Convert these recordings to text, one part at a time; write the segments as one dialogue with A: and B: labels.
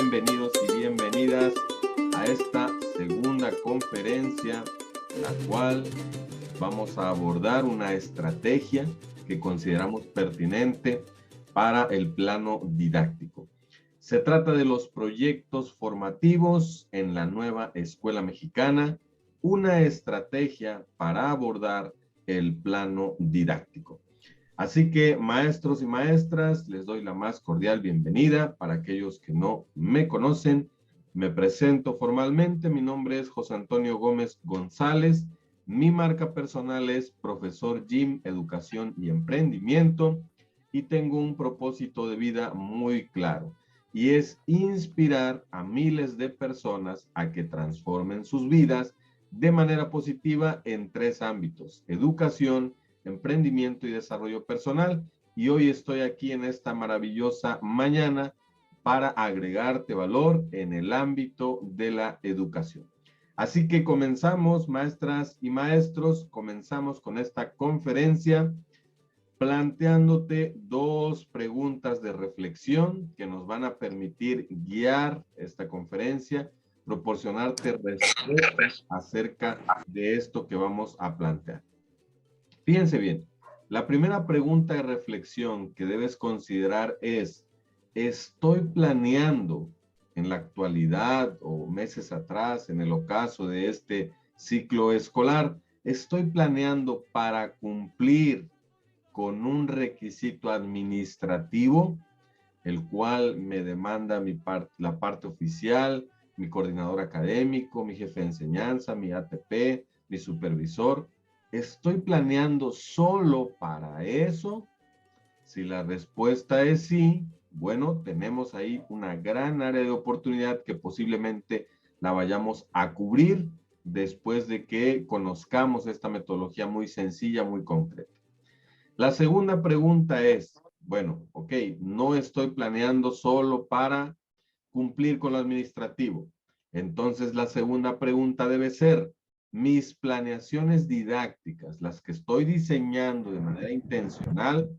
A: bienvenidos y bienvenidas a esta segunda conferencia, la cual vamos a abordar una estrategia que consideramos pertinente para el plano didáctico. Se trata de los proyectos formativos en la nueva escuela mexicana, una estrategia para abordar el plano didáctico. Así que, maestros y maestras, les doy la más cordial bienvenida. Para aquellos que no me conocen, me presento formalmente. Mi nombre es José Antonio Gómez González. Mi marca personal es Profesor Jim, Educación y Emprendimiento. Y tengo un propósito de vida muy claro. Y es inspirar a miles de personas a que transformen sus vidas de manera positiva en 3 ámbitos: educación, emprendimiento y desarrollo personal. Y hoy estoy aquí en esta maravillosa mañana para agregarte valor en el ámbito de la educación. Así que comenzamos, maestras y maestros, comenzamos con esta conferencia planteándote 2 preguntas de reflexión que nos van a permitir guiar esta conferencia, proporcionarte respuestas acerca de esto que vamos a plantear. Fíjense bien, la primera pregunta de reflexión que debes considerar es: ¿estoy planeando en la actualidad o meses atrás, en el ocaso de este ciclo escolar, estoy planeando para cumplir con un requisito administrativo, el cual me demanda la parte oficial, mi coordinador académico, mi jefe de enseñanza, mi ATP, mi supervisor? ¿Estoy planeando solo para eso? Si la respuesta es sí, bueno, tenemos ahí una gran área de oportunidad que posiblemente la vayamos a cubrir después de que conozcamos esta metodología muy sencilla, muy concreta. La segunda pregunta es, bueno, ok, no estoy planeando solo para cumplir con lo administrativo. Entonces, la segunda pregunta debe ser: mis planeaciones didácticas, las que estoy diseñando de manera intencional,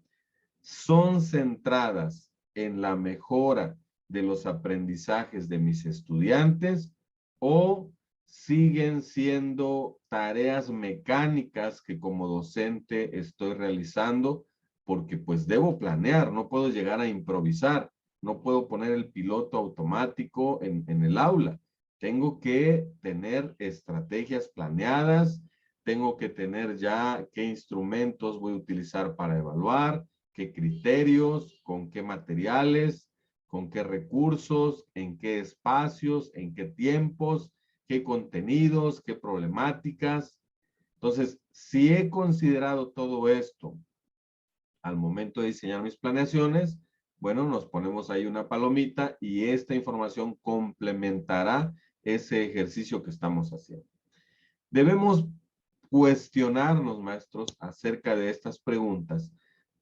A: ¿son centradas en la mejora de los aprendizajes de mis estudiantes o siguen siendo tareas mecánicas que como docente estoy realizando? Porque pues debo planear, no puedo llegar a improvisar, no puedo poner el piloto automático en el aula. Tengo que tener estrategias planeadas, tengo que tener ya qué instrumentos voy a utilizar para evaluar, qué criterios, con qué materiales, con qué recursos, en qué espacios, en qué tiempos, qué contenidos, qué problemáticas. Entonces, si he considerado todo esto al momento de diseñar mis planeaciones, bueno, nos ponemos ahí una palomita y esta información complementará ese ejercicio que estamos haciendo. Debemos cuestionarnos, maestros, acerca de estas preguntas,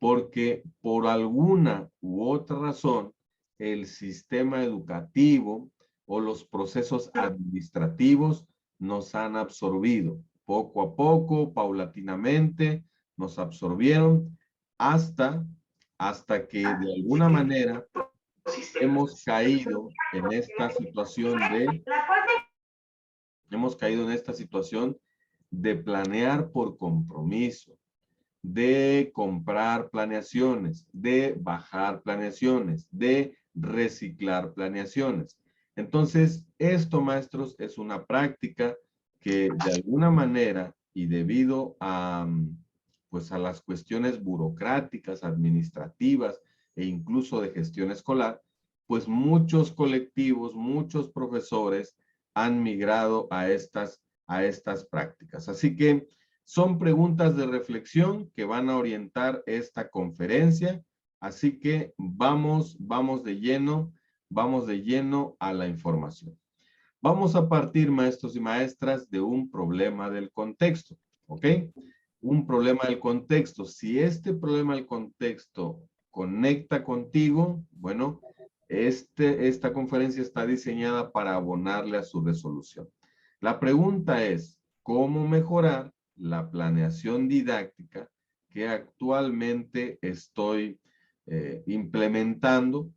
A: porque por alguna u otra razón, el sistema educativo o los procesos administrativos nos han absorbido. Poco a poco, paulatinamente, nos absorbieron hasta que de alguna manera hemos caído en esta situación de planear por compromiso, de comprar planeaciones, de bajar planeaciones, de reciclar planeaciones. Entonces, esto, maestros, es una práctica que de alguna manera y debido a, pues a las cuestiones burocráticas, administrativas e incluso de gestión escolar, pues muchos colectivos, muchos profesores han migrado a estas prácticas. Así que son preguntas de reflexión que van a orientar esta conferencia. Así que vamos de lleno a la información. Vamos a partir, maestros y maestras, de un problema del contexto, ¿ok? Un problema del contexto. Si este problema del contexto conecta contigo, bueno, esta conferencia está diseñada para abonarle a su resolución. La pregunta es: ¿cómo mejorar la planeación didáctica que actualmente estoy implementando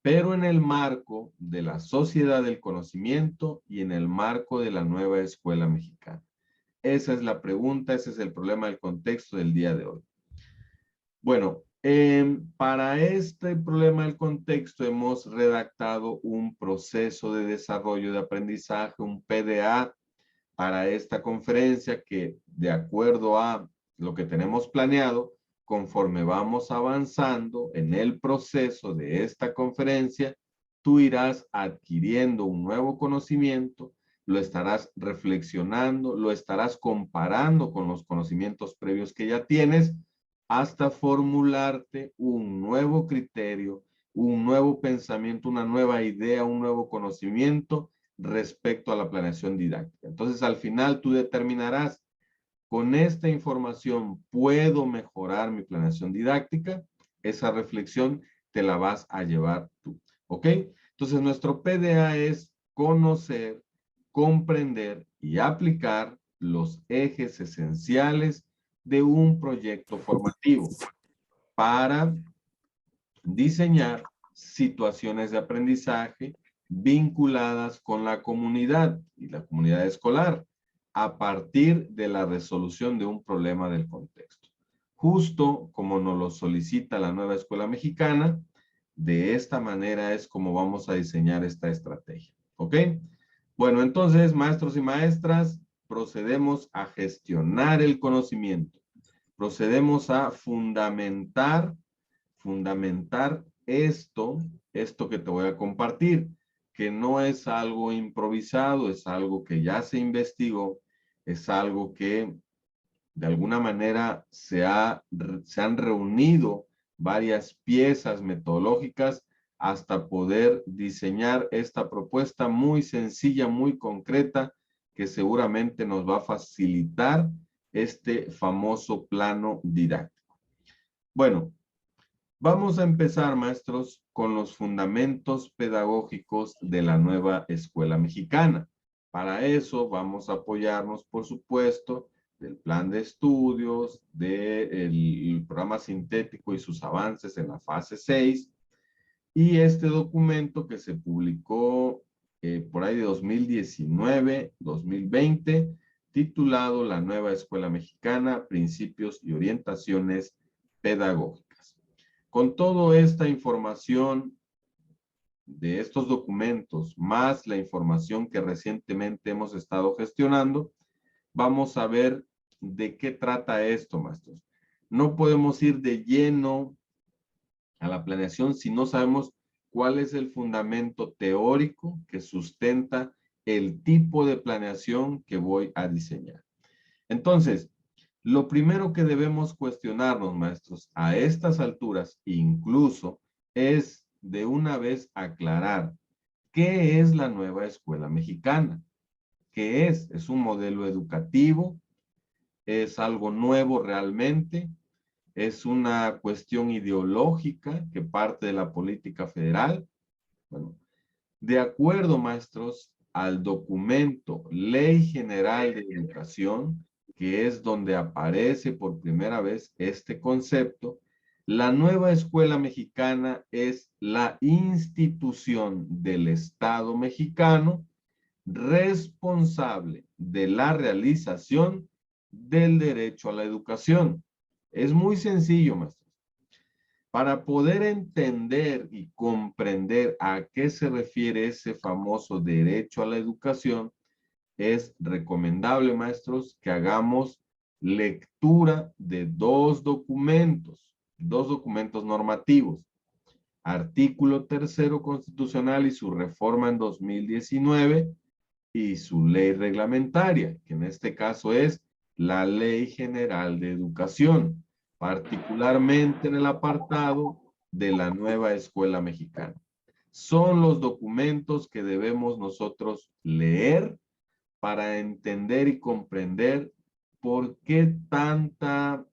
A: pero en el marco de la sociedad del conocimiento y en el marco de la nueva escuela mexicana. Esa es la pregunta, ese es el problema del contexto del día de hoy. Bueno, para este problema del contexto hemos redactado un proceso de desarrollo de aprendizaje, un PDA, para esta conferencia que, de acuerdo a lo que tenemos planeado, conforme vamos avanzando en el proceso de esta conferencia, tú irás adquiriendo un nuevo conocimiento, lo estarás reflexionando, lo estarás comparando con los conocimientos previos que ya tienes, hasta formularte un nuevo criterio, un nuevo pensamiento, una nueva idea, un nuevo conocimiento respecto a la planeación didáctica. Entonces, al final tú determinarás, con esta información, ¿puedo mejorar mi planeación didáctica? Esa reflexión te la vas a llevar tú, ¿ok? Entonces, nuestro PDA es conocer, comprender y aplicar los ejes esenciales de un proyecto formativo para diseñar situaciones de aprendizaje vinculadas con la comunidad y la comunidad escolar a partir de la resolución de un problema del contexto. Justo como nos lo solicita la nueva escuela mexicana, de esta manera es como vamos a diseñar esta estrategia. ¿Ok? Bueno, entonces, maestros y maestras, procedemos a gestionar el conocimiento. Procedemos a fundamentar esto que te voy a compartir, que no es algo improvisado, es algo que ya se investigó, es algo que de alguna manera se han reunido varias piezas metodológicas hasta poder diseñar esta propuesta muy sencilla, muy concreta, que seguramente nos va a facilitar este famoso plano didáctico. Bueno, vamos a empezar, maestros, con los fundamentos pedagógicos de la nueva escuela mexicana. Para eso vamos a apoyarnos, por supuesto, del plan de estudios, del programa sintético y sus avances en la fase 6, y este documento que se publicó por ahí de 2019, 2020, titulado La nueva escuela mexicana, principios y orientaciones pedagógicas. Con toda esta información de estos documentos, más la información que recientemente hemos estado gestionando, vamos a ver de qué trata esto, maestros. No podemos ir de lleno a la planeación si no sabemos cuál es el fundamento teórico que sustenta el tipo de planeación que voy a diseñar. Entonces, lo primero que debemos cuestionarnos, maestros, a estas alturas, incluso, es de una vez aclarar qué es la nueva escuela mexicana. ¿Qué es? ¿Es un modelo educativo? ¿Es algo nuevo realmente? ¿Es una cuestión ideológica que parte de la política federal? Bueno, de acuerdo, maestros, al documento Ley General de Educación, que es donde aparece por primera vez este concepto, la nueva escuela mexicana es la institución del Estado mexicano responsable de la realización del derecho a la educación. Es muy sencillo, maestros. Para poder entender y comprender a qué se refiere ese famoso derecho a la educación, es recomendable, maestros, que hagamos lectura de dos documentos normativos. Artículo 3º constitucional y su reforma en 2019 y su ley reglamentaria, que en este caso es la Ley General de Educación, particularmente en el apartado de la nueva escuela mexicana. Son los documentos que debemos nosotros leer para entender y comprender por qué tanto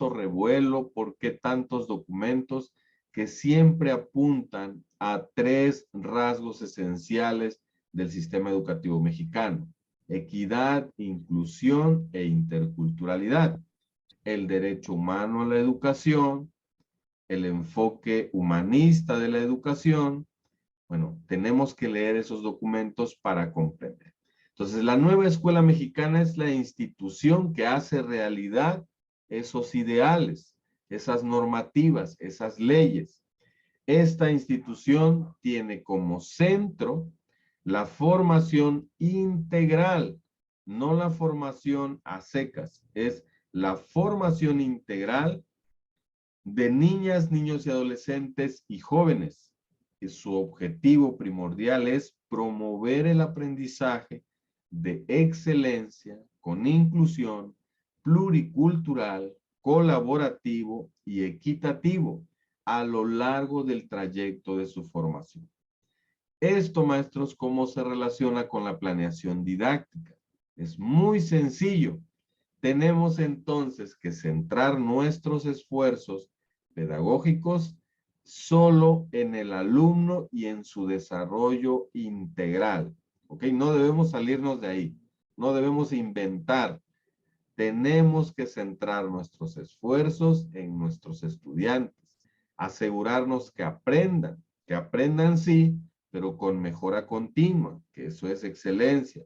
A: revuelo, por qué tantos documentos que siempre apuntan a tres rasgos esenciales del sistema educativo mexicano: equidad, inclusión e interculturalidad. El derecho humano a la educación, el enfoque humanista de la educación. Bueno, tenemos que leer esos documentos para comprender. Entonces, la nueva escuela mexicana es la institución que hace realidad esos ideales, esas normativas, esas leyes. Esta institución tiene como centro la formación integral, no la formación a secas, es la formación integral de niñas, niños y adolescentes y jóvenes. Y su objetivo primordial es promover el aprendizaje de excelencia con inclusión pluricultural, colaborativo y equitativo a lo largo del trayecto de su formación. Esto, maestros, ¿cómo se relaciona con la planeación didáctica? Es muy sencillo. Tenemos entonces que centrar nuestros esfuerzos pedagógicos solo en el alumno y en su desarrollo integral. ¿Ok? No debemos salirnos de ahí. No debemos inventar. Tenemos que centrar nuestros esfuerzos en nuestros estudiantes. Asegurarnos que aprendan sí, pero con mejora continua, que eso es excelencia.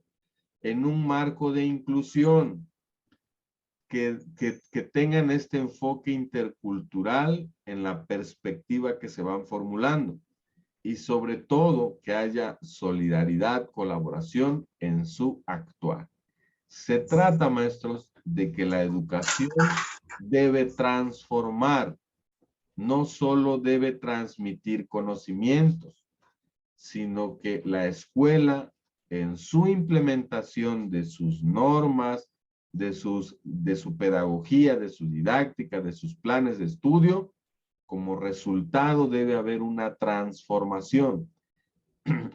A: En un marco de inclusión, que tengan este enfoque intercultural en la perspectiva que se van formulando y sobre todo que haya solidaridad, colaboración en su actuar. Se trata, maestros, de que la educación debe transformar, no solo debe transmitir conocimientos, sino que la escuela en su implementación de sus normas, de su pedagogía, de su didáctica, de sus planes de estudio, como resultado debe haber una transformación.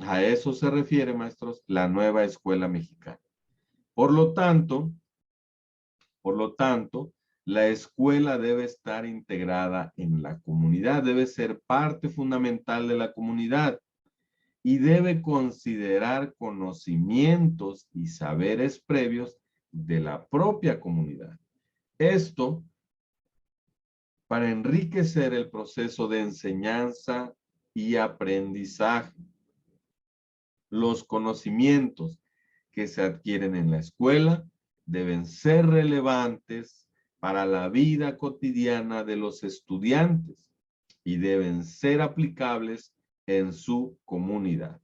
A: A eso se refiere, maestros, la nueva escuela mexicana. Por lo tanto, la escuela debe estar integrada en la comunidad, debe ser parte fundamental de la comunidad y debe considerar conocimientos y saberes previos de la propia comunidad. Esto para enriquecer el proceso de enseñanza y aprendizaje. Los conocimientos que se adquieren en la escuela deben ser relevantes para la vida cotidiana de los estudiantes y deben ser aplicables en su comunidad.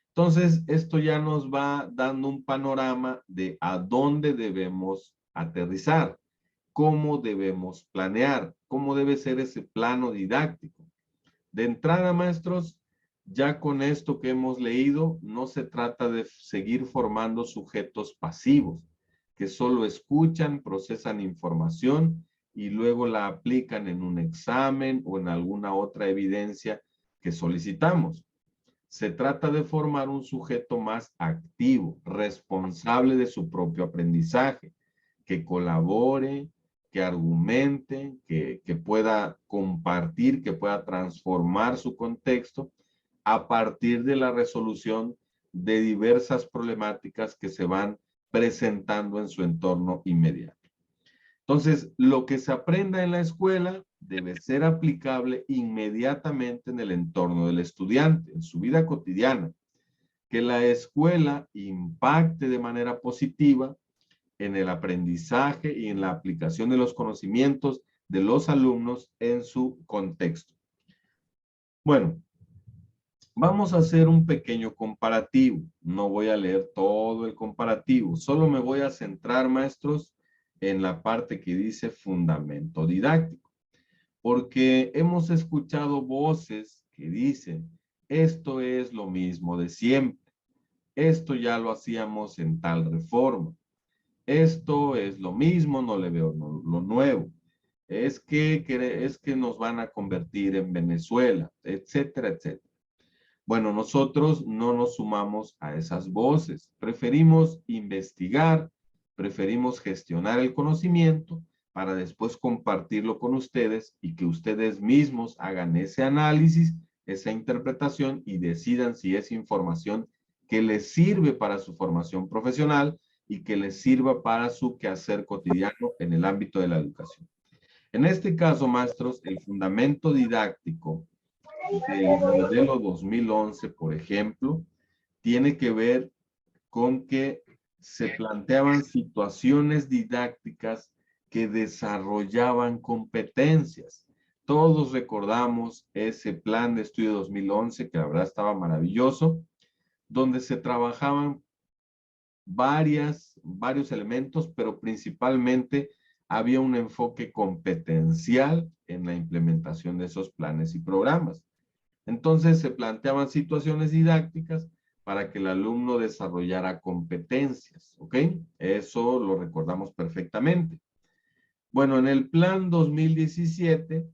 A: Entonces, esto ya nos va dando un panorama de a dónde debemos aterrizar, cómo debemos planear, cómo debe ser ese plano didáctico. De entrada, maestros, ya con esto que hemos leído, no se trata de seguir formando sujetos pasivos, que solo escuchan, procesan información y luego la aplican en un examen o en alguna otra evidencia que solicitamos. Se trata de formar un sujeto más activo, responsable de su propio aprendizaje, que colabore, que argumente, que pueda compartir, que pueda transformar su contexto a partir de la resolución de diversas problemáticas que se van presentando en su entorno inmediato. Entonces, lo que se aprenda en la escuela debe ser aplicable inmediatamente en el entorno del estudiante, en su vida cotidiana. Que la escuela impacte de manera positiva en el aprendizaje y en la aplicación de los conocimientos de los alumnos en su contexto. Bueno, vamos a hacer un pequeño comparativo. No voy a leer todo el comparativo, solo me voy a centrar, maestros, en la parte que dice fundamento didáctico, porque hemos escuchado voces que dicen, esto es lo mismo de siempre, esto ya lo hacíamos en tal reforma, esto es lo mismo, no le veo lo nuevo, es que nos van a convertir en Venezuela, etcétera, etcétera. Bueno, nosotros no nos sumamos a esas voces. Preferimos investigar, preferimos gestionar el conocimiento para después compartirlo con ustedes y que ustedes mismos hagan ese análisis, esa interpretación y decidan si es información que les sirve para su formación profesional y que les sirva para su quehacer cotidiano en el ámbito de la educación. En este caso, maestros, el fundamento didáctico del modelo 2011, por ejemplo, tiene que ver con que se planteaban situaciones didácticas que desarrollaban competencias. Todos recordamos ese plan de estudio 2011, que la verdad estaba maravilloso, donde se trabajaban varios elementos, pero principalmente había un enfoque competencial en la implementación de esos planes y programas. Entonces se planteaban situaciones didácticas para que el alumno desarrollara competencias, ¿ok? Eso lo recordamos perfectamente. Bueno, en el plan 2017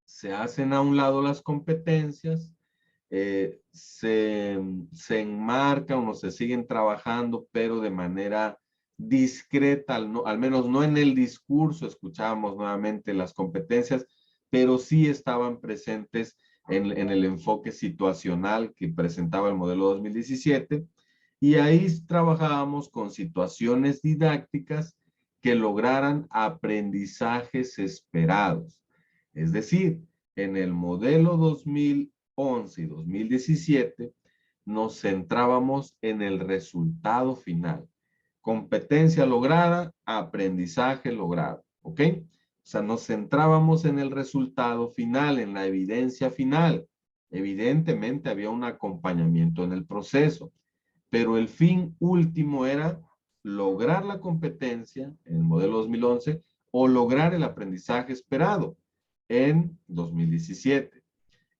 A: se hacen a un lado las competencias, se enmarcan o se siguen trabajando, pero de manera discreta, al menos no en el discurso escuchábamos nuevamente las competencias, pero sí estaban presentes en el enfoque situacional que presentaba el modelo 2017, y ahí trabajábamos con situaciones didácticas que lograran aprendizajes esperados. Es decir, en el modelo 2011 y 2017 nos centrábamos en el resultado final. Competencia lograda, aprendizaje logrado, ¿ok? O sea, nos centrábamos en el resultado final, en la evidencia final. Evidentemente había un acompañamiento en el proceso, pero el fin último era lograr la competencia en el modelo 2011 o lograr el aprendizaje esperado en 2017.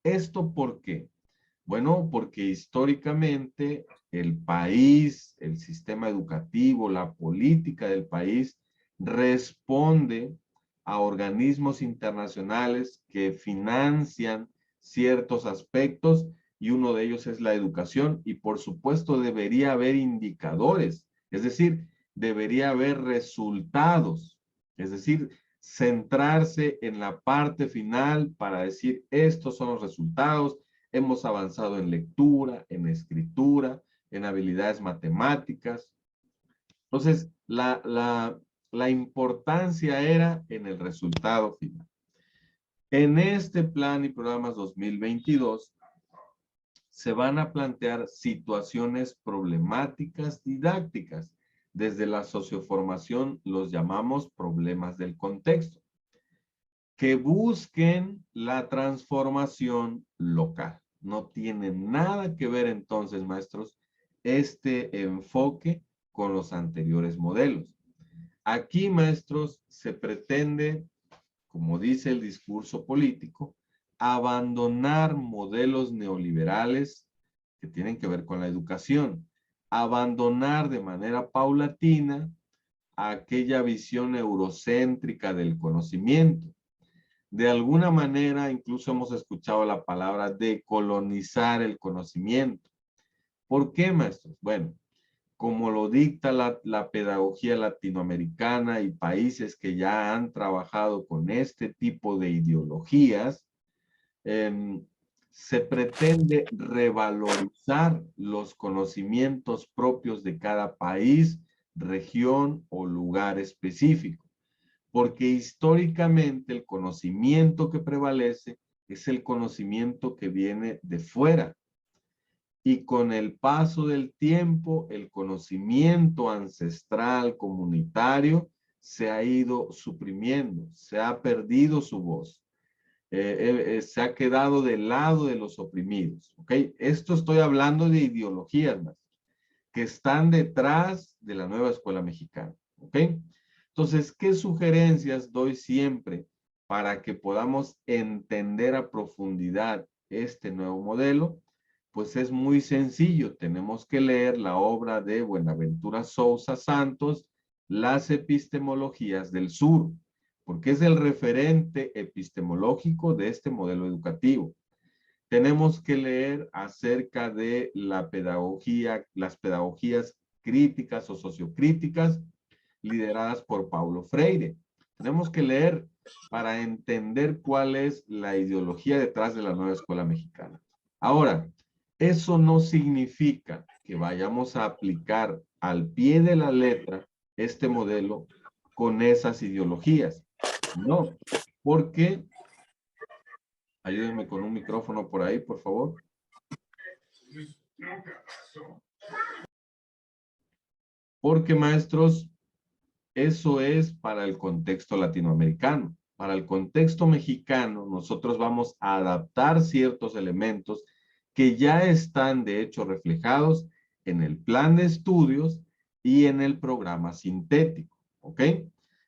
A: ¿Esto por qué? Bueno, porque históricamente el país, el sistema educativo, la política del país responde a organismos internacionales que financian ciertos aspectos, y uno de ellos es la educación, y por supuesto debería haber indicadores, es decir, debería haber resultados, es decir, centrarse en la parte final para decir estos son los resultados. Hemos avanzado en lectura, en escritura, en habilidades matemáticas. Entonces, la importancia era en el resultado final. En este plan y programas 2022 se van a plantear situaciones problemáticas didácticas. Desde la socioformación los llamamos problemas del contexto, que busquen la transformación local. No tiene nada que ver entonces, maestros, este enfoque con los anteriores modelos. Aquí, maestros, se pretende, como dice el discurso político, abandonar modelos neoliberales que tienen que ver con la educación, abandonar de manera paulatina aquella visión eurocéntrica del conocimiento. De alguna manera, incluso hemos escuchado la palabra decolonizar el conocimiento. ¿Por qué, maestros? Bueno, como lo dicta la pedagogía latinoamericana y países que ya han trabajado con este tipo de ideologías, se pretende revalorizar los conocimientos propios de cada país, región o lugar específico, porque históricamente el conocimiento que prevalece es el conocimiento que viene de fuera. Y con el paso del tiempo, el conocimiento ancestral, comunitario, se ha ido suprimiendo, se ha perdido su voz, se ha quedado del lado de los oprimidos. ¿Ok? Esto estoy hablando de ideologías más que están detrás de la nueva escuela mexicana. ¿Ok? Entonces, ¿qué sugerencias doy siempre para que podamos entender a profundidad este nuevo modelo? Pues es muy sencillo. Tenemos que leer la obra de Buenaventura Sousa Santos, Las epistemologías del sur, porque es el referente epistemológico de este modelo educativo. Tenemos que leer acerca de la pedagogía, las pedagogías críticas o sociocríticas lideradas por Paulo Freire. Tenemos que leer para entender cuál es la ideología detrás de la nueva escuela mexicana. Ahora, eso no significa que vayamos a aplicar al pie de la letra este modelo con esas ideologías. No, porque, ayúdenme con un micrófono por ahí, por favor. Porque, maestros, eso es para el contexto latinoamericano. Para el contexto mexicano, nosotros vamos a adaptar ciertos elementos que ya están, de hecho, reflejados en el plan de estudios y en el programa sintético, ¿ok?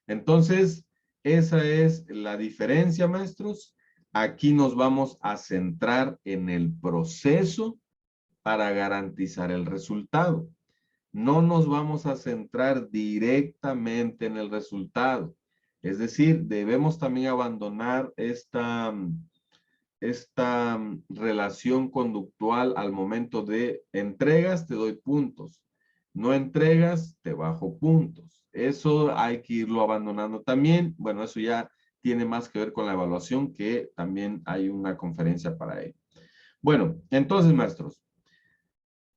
A: Entonces, esa es la diferencia, maestros. Aquí nos vamos a centrar en el proceso para garantizar el resultado. No nos vamos a centrar directamente en el resultado. Es decir, debemos también abandonar esta relación conductual al momento de entregas, te doy puntos. No entregas, te bajo puntos. Eso hay que irlo abandonando también. Bueno, eso ya tiene más que ver con la evaluación, que también hay una conferencia para ello. Bueno, entonces, maestros,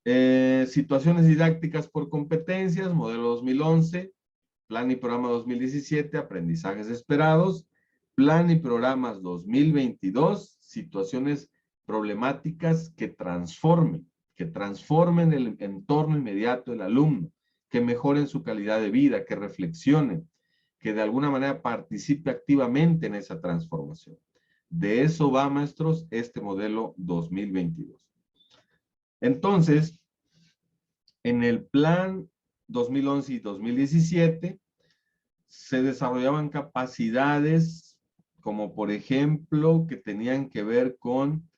A: situaciones didácticas por competencias, modelo 2011, plan y programa 2017, aprendizajes esperados, plan y programas 2022, situaciones problemáticas que transformen el entorno inmediato del alumno, que mejoren su calidad de vida, que reflexionen, que de alguna manera participe activamente en esa transformación. De eso va, maestros, este modelo 2022. Entonces, en el plan 2011 y 2017 se desarrollaban capacidades como por ejemplo que tenían que ver con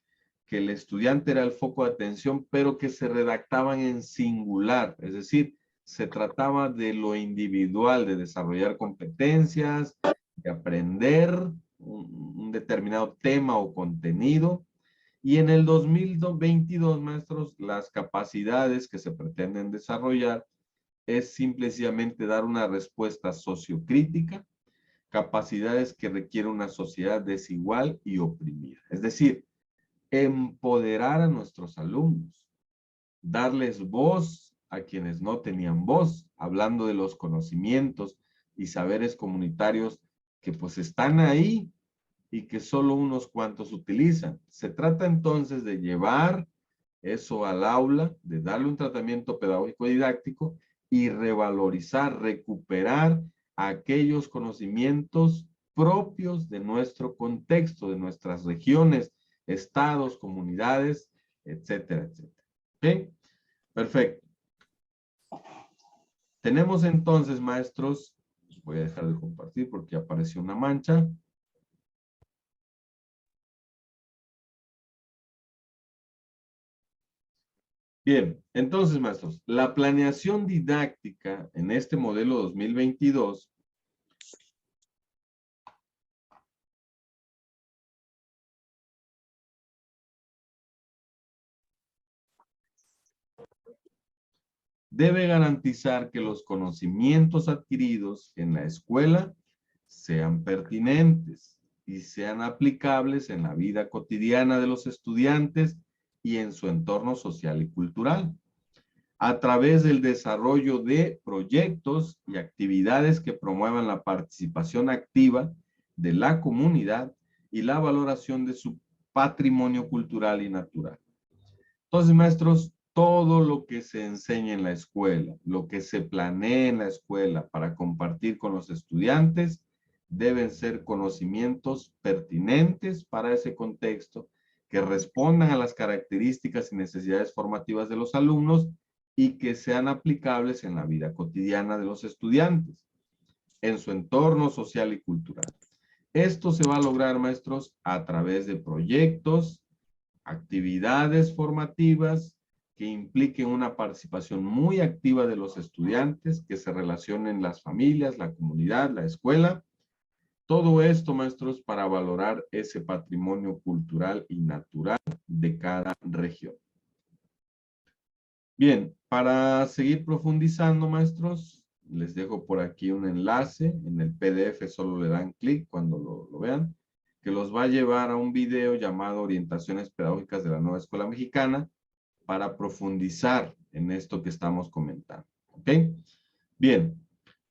A: que el estudiante era el foco de atención, pero que se redactaban en singular, es decir, se trataba de lo individual, de desarrollar competencias, de aprender un determinado tema o contenido. Y en el 2022, maestros, las capacidades que se pretenden desarrollar es simplemente dar una respuesta sociocrítica, capacidades que requieren una sociedad desigual y oprimida. Es decir, empoderar a nuestros alumnos, darles voz a quienes no tenían voz, hablando de los conocimientos y saberes comunitarios que pues están ahí y que solo unos cuantos utilizan. Se trata entonces de llevar eso al aula, de darle un tratamiento pedagógico didáctico y revalorizar, recuperar aquellos conocimientos propios de nuestro contexto, de nuestras regiones, estados, comunidades, etcétera, etcétera. ¿Ok? Perfecto. Tenemos entonces, maestros, voy a dejar de compartir porque apareció una mancha. Bien, entonces, maestros, la planeación didáctica en este modelo 2022 debe garantizar que los conocimientos adquiridos en la escuela sean pertinentes y sean aplicables en la vida cotidiana de los estudiantes y en su entorno social y cultural, a través del desarrollo de proyectos y actividades que promuevan la participación activa de la comunidad y la valoración de su patrimonio cultural y natural. Entonces, maestros, todo lo que se enseña en la escuela, lo que se planea en la escuela para compartir con los estudiantes, deben ser conocimientos pertinentes para ese contexto, que respondan a las características y necesidades formativas de los alumnos y que sean aplicables en la vida cotidiana de los estudiantes, en su entorno social y cultural. Esto se va a lograr, maestros, a través de proyectos, actividades formativas que impliquen una participación muy activa de los estudiantes, que se relacionen las familias, la comunidad, la escuela. Todo esto, maestros, para valorar ese patrimonio cultural y natural de cada región. Bien, para seguir profundizando, maestros, les dejo por aquí un enlace. En el PDF solo le dan clic cuando lo vean, que los va a llevar a un video llamado Orientaciones Pedagógicas de la Nueva Escuela Mexicana para profundizar en esto que estamos comentando. ¿Ok? Bien,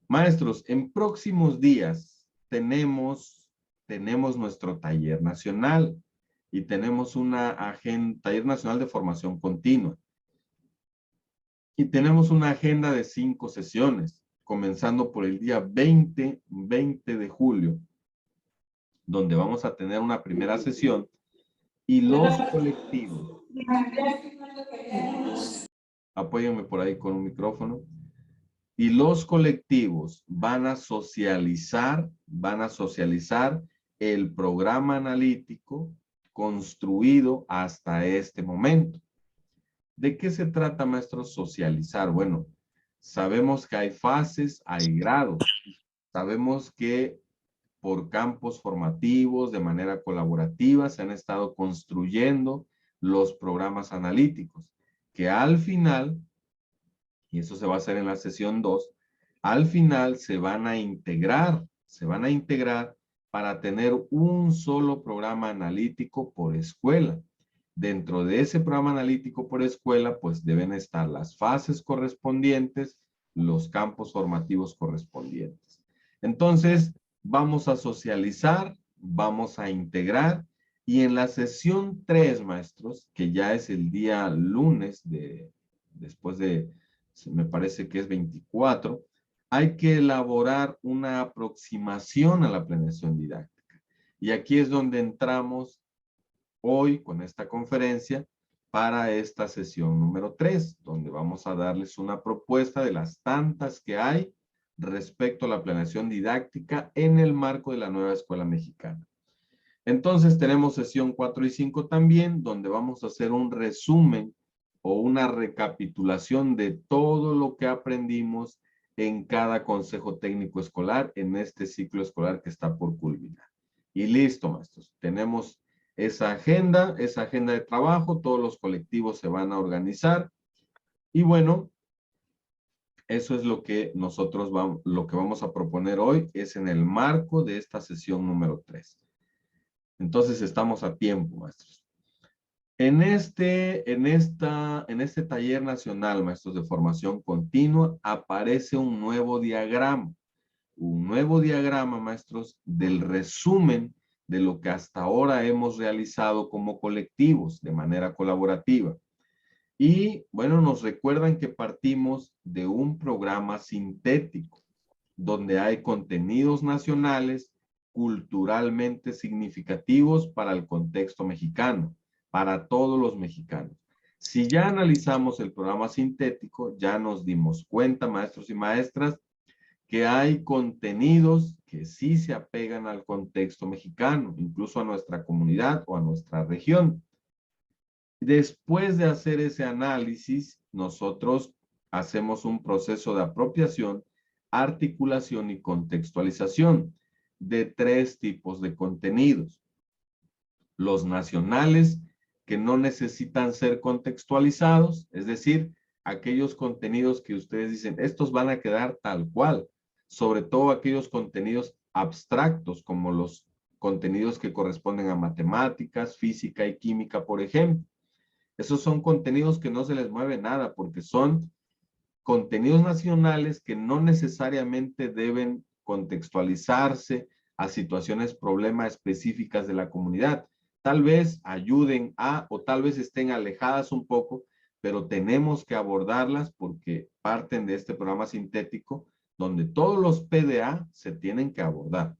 A: maestros, en próximos días tenemos nuestro taller nacional y tenemos taller nacional de formación continua. Y tenemos una agenda de 5 sesiones, comenzando por el día 20 de julio, donde vamos a tener una primera sesión y los colectivos. Apóyenme por ahí con un micrófono. Y los colectivos van a socializar el programa analítico construido hasta este momento. ¿De qué se trata, maestros? Socializar. Bueno, sabemos que hay fases, hay grados. Sabemos que por campos formativos, de manera colaborativa, se han estado construyendo los programas analíticos, que al final, y eso se va a hacer en la sesión 2, al final se van a integrar para tener un solo programa analítico por escuela. Dentro de ese programa analítico por escuela, pues deben estar las fases correspondientes, los campos formativos correspondientes. Entonces, vamos a socializar, vamos a integrar, y en la sesión 3, maestros, que ya es el día lunes después de, me parece que es 24, hay que elaborar una aproximación a la planeación didáctica. Y aquí es donde entramos hoy con esta conferencia para esta sesión número 3, donde vamos a darles una propuesta de las tantas que hay respecto a la planeación didáctica en el marco de la nueva escuela mexicana. Entonces tenemos sesión 4 y 5 también, donde vamos a hacer un resumen o una recapitulación de todo lo que aprendimos en cada consejo técnico escolar en este ciclo escolar que está por culminar. Y listo, maestros. Tenemos esa agenda de trabajo, todos los colectivos se van a organizar. Y bueno, eso es lo que nosotros vamos a proponer hoy, es en el marco de esta sesión número 3. Entonces estamos a tiempo, maestros. En este taller nacional, maestros de formación continua, aparece un nuevo diagrama. Un nuevo diagrama, maestros, del resumen de lo que hasta ahora hemos realizado como colectivos de manera colaborativa. Y bueno, nos recuerdan que partimos de un programa sintético, donde hay contenidos nacionales culturalmente significativos para el contexto mexicano, para todos los mexicanos. Si ya analizamos el programa sintético, ya nos dimos cuenta, maestros y maestras, que hay contenidos que sí se apegan al contexto mexicano, incluso a nuestra comunidad o a nuestra región. Después de hacer ese análisis, nosotros hacemos un proceso de apropiación, articulación y contextualización de 3 tipos de contenidos. Los nacionales, que no necesitan ser contextualizados, es decir, aquellos contenidos que ustedes dicen, estos van a quedar tal cual, sobre todo aquellos contenidos abstractos, como los contenidos que corresponden a matemáticas, física y química, por ejemplo. Esos son contenidos que no se les mueve nada, porque son contenidos nacionales que no necesariamente deben contextualizarse a situaciones, problemas específicas de la comunidad. Tal vez ayuden o tal vez estén alejadas un poco, pero tenemos que abordarlas porque parten de este programa sintético donde todos los PDA se tienen que abordar.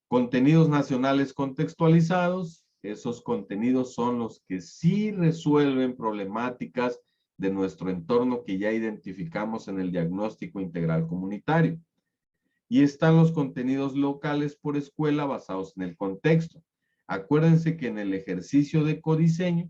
A: Contenidos nacionales contextualizados, esos contenidos son los que sí resuelven problemáticas de nuestro entorno que ya identificamos en el diagnóstico integral comunitario. Y están los contenidos locales por escuela basados en el contexto. Acuérdense que en el ejercicio de codiseño,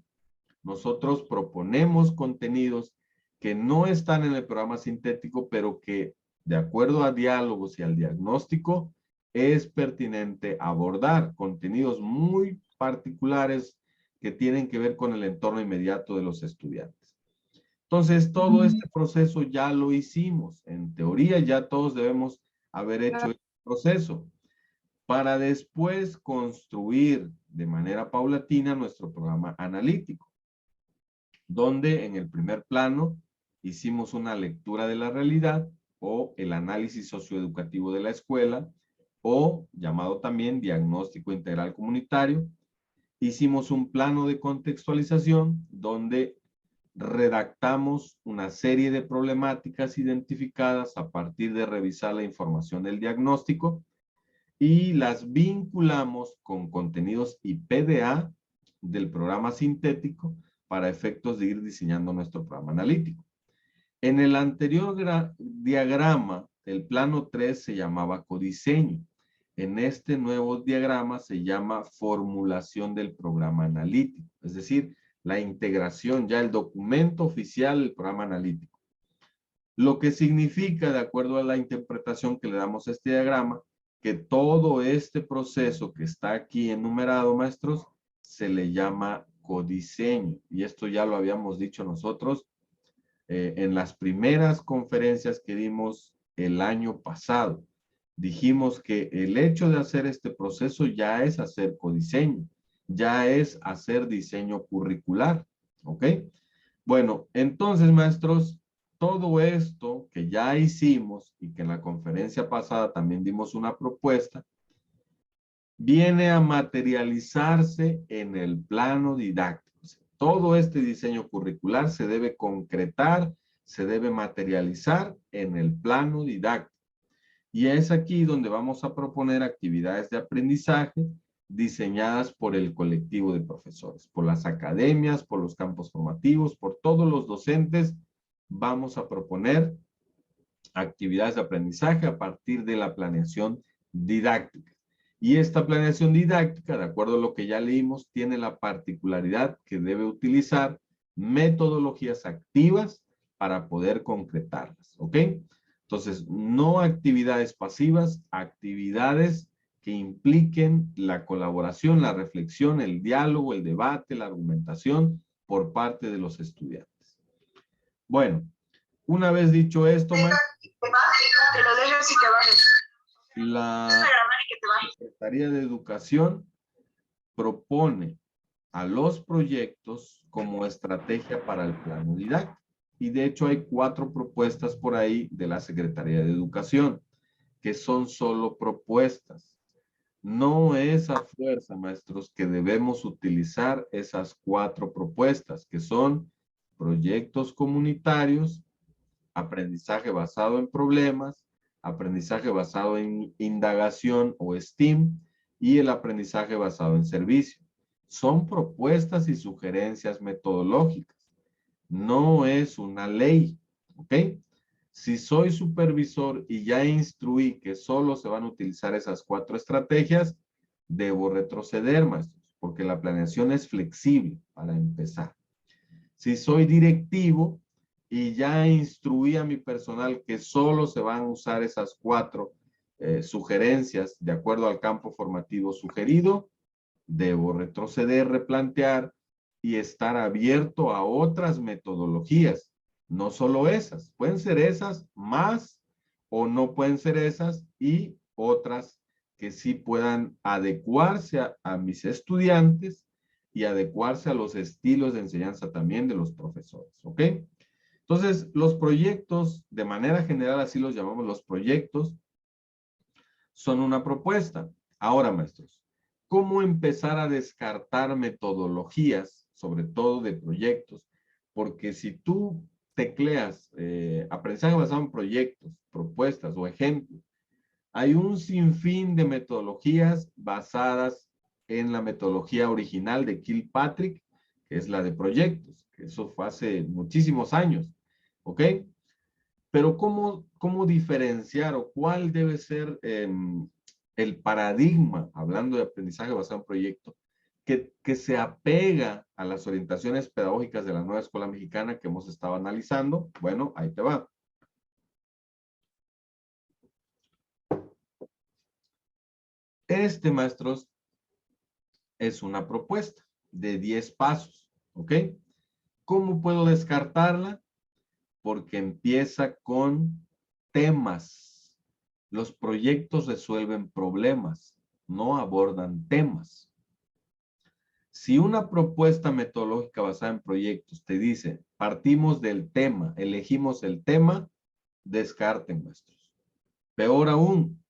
A: nosotros proponemos contenidos que no están en el programa sintético, pero que de acuerdo a diálogos y al diagnóstico, es pertinente abordar contenidos muy particulares que tienen que ver con el entorno inmediato de los estudiantes. Entonces, todo este proceso ya lo hicimos. En teoría, ya todos debemos haber hecho este proceso para después construir de manera paulatina nuestro programa analítico, donde en el primer plano hicimos una lectura de la realidad o el análisis socioeducativo de la escuela, o llamado también diagnóstico integral comunitario. Hicimos un plano de contextualización donde redactamos una serie de problemáticas identificadas a partir de revisar la información del diagnóstico y las vinculamos con contenidos IPDA del programa sintético para efectos de ir diseñando nuestro programa analítico. En el anterior diagrama, el plano 3 se llamaba codiseño. En este nuevo diagrama se llama formulación del programa analítico, es decir, la integración, ya el documento oficial del programa analítico. Lo que significa, de acuerdo a la interpretación que le damos a este diagrama, que todo este proceso que está aquí enumerado, maestros, se le llama codiseño. Y esto ya lo habíamos dicho nosotros en las primeras conferencias que dimos el año pasado. Dijimos que el hecho de hacer este proceso ya es hacer codiseño, ya es hacer diseño curricular, ¿ok? Bueno, entonces, maestros, todo esto que ya hicimos y que en la conferencia pasada también dimos una propuesta, viene a materializarse en el plano didáctico. Todo este diseño curricular se debe concretar, se debe materializar en el plano didáctico. Y es aquí donde vamos a proponer actividades de aprendizaje diseñadas por el colectivo de profesores, por las academias, por los campos formativos, por todos los docentes. Vamos a proponer actividades de aprendizaje a partir de la planeación didáctica. Y esta planeación didáctica, de acuerdo a lo que ya leímos, tiene la particularidad que debe utilizar metodologías activas para poder concretarlas, ¿ok? Entonces, no actividades pasivas, actividades que impliquen la colaboración, la reflexión, el diálogo, el debate, la argumentación por parte de los estudiantes. Bueno, una vez dicho esto, la Secretaría de Educación propone a los proyectos como estrategia para el plano didáctico. Y de hecho hay 4 propuestas por ahí de la Secretaría de Educación, que son solo propuestas. No es a fuerza, maestros, que debemos utilizar esas 4 propuestas, que son proyectos comunitarios, aprendizaje basado en problemas, aprendizaje basado en indagación o STEAM y el aprendizaje basado en servicio. Son propuestas y sugerencias metodológicas. No es una ley, ¿ok? Si soy supervisor y ya instruí que solo se van a utilizar esas 4 estrategias, debo retroceder, maestros, porque la planeación es flexible para empezar. Si soy directivo y ya instruí a mi personal que solo se van a usar esas 4 sugerencias de acuerdo al campo formativo sugerido, debo retroceder, replantear y estar abierto a otras metodologías. No solo esas, pueden ser esas más o no pueden ser esas y otras que sí puedan adecuarse a mis estudiantes y adecuarse a los estilos de enseñanza también de los profesores, ¿ok? Entonces, los proyectos, de manera general, así los llamamos los proyectos, son una propuesta. Ahora, maestros, ¿cómo empezar a descartar metodologías, sobre todo de proyectos? Porque si tú tecleas aprendizaje basado en proyectos, propuestas o ejemplos, hay un sinfín de metodologías basadas en la metodología original de Kilpatrick, que es la de proyectos, que eso fue hace muchísimos años, ¿ok? Pero ¿cómo diferenciar o cuál debe ser el paradigma, hablando de aprendizaje basado en proyecto, que se apega a las orientaciones pedagógicas de la nueva escuela mexicana que hemos estado analizando? Bueno, ahí te va. Maestros, es una propuesta de 10 pasos, ¿ok? ¿Cómo puedo descartarla? Porque empieza con temas. Los proyectos resuelven problemas, no abordan temas. Si una propuesta metodológica basada en proyectos te dice, partimos del tema, elegimos el tema, descarten, maestros. Peor aún,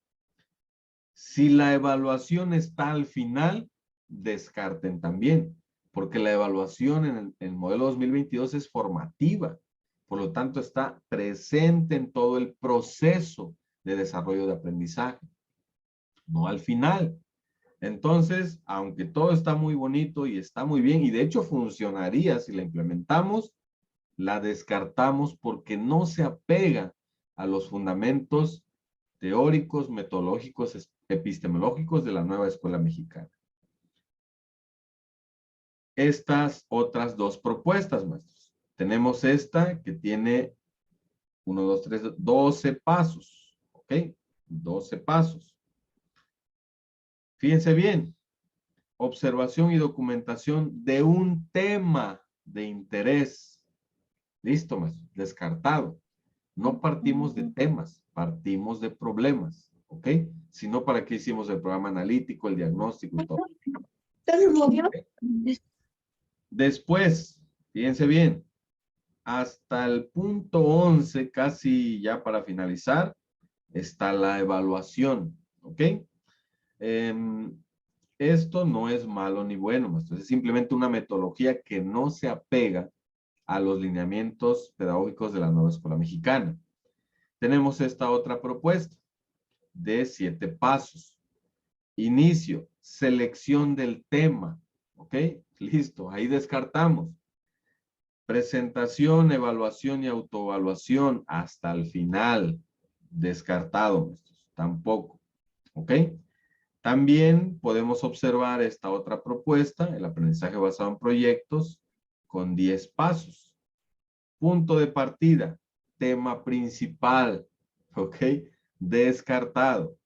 A: Si la evaluación está al final, descarten también, porque la evaluación en el modelo 2022 es formativa. Por lo tanto, está presente en todo el proceso de desarrollo de aprendizaje, no al final. Entonces, aunque todo está muy bonito y está muy bien, y de hecho funcionaría si la implementamos, la descartamos porque no se apega a los fundamentos teóricos, metodológicos, epistemológicos de la nueva escuela mexicana. Estas otras dos propuestas, maestros. Tenemos esta que tiene 1, 2, 3, 12 pasos, ¿ok? 12 pasos. Fíjense bien, observación y documentación de un tema de interés. Listo, maestro, descartado. No partimos de temas, partimos de problemas, ¿ok? Si no, ¿para qué hicimos el programa analítico, el diagnóstico y todo? ¿Okay? Después, fíjense bien, hasta el punto 11, casi ya para finalizar, está la evaluación, ¿ok? Esto no es malo ni bueno, maestro. Es simplemente una metodología que no se apega a los lineamientos pedagógicos de la nueva escuela mexicana. Tenemos esta otra propuesta de 7 pasos. Inicio, selección del tema, ¿ok? Listo, ahí descartamos. Presentación, evaluación y autoevaluación hasta el final. Descartado, maestros. Tampoco, ¿ok? También podemos observar esta otra propuesta, el aprendizaje basado en proyectos, con 10 pasos. Punto de partida, tema principal, ¿ok? Descartado.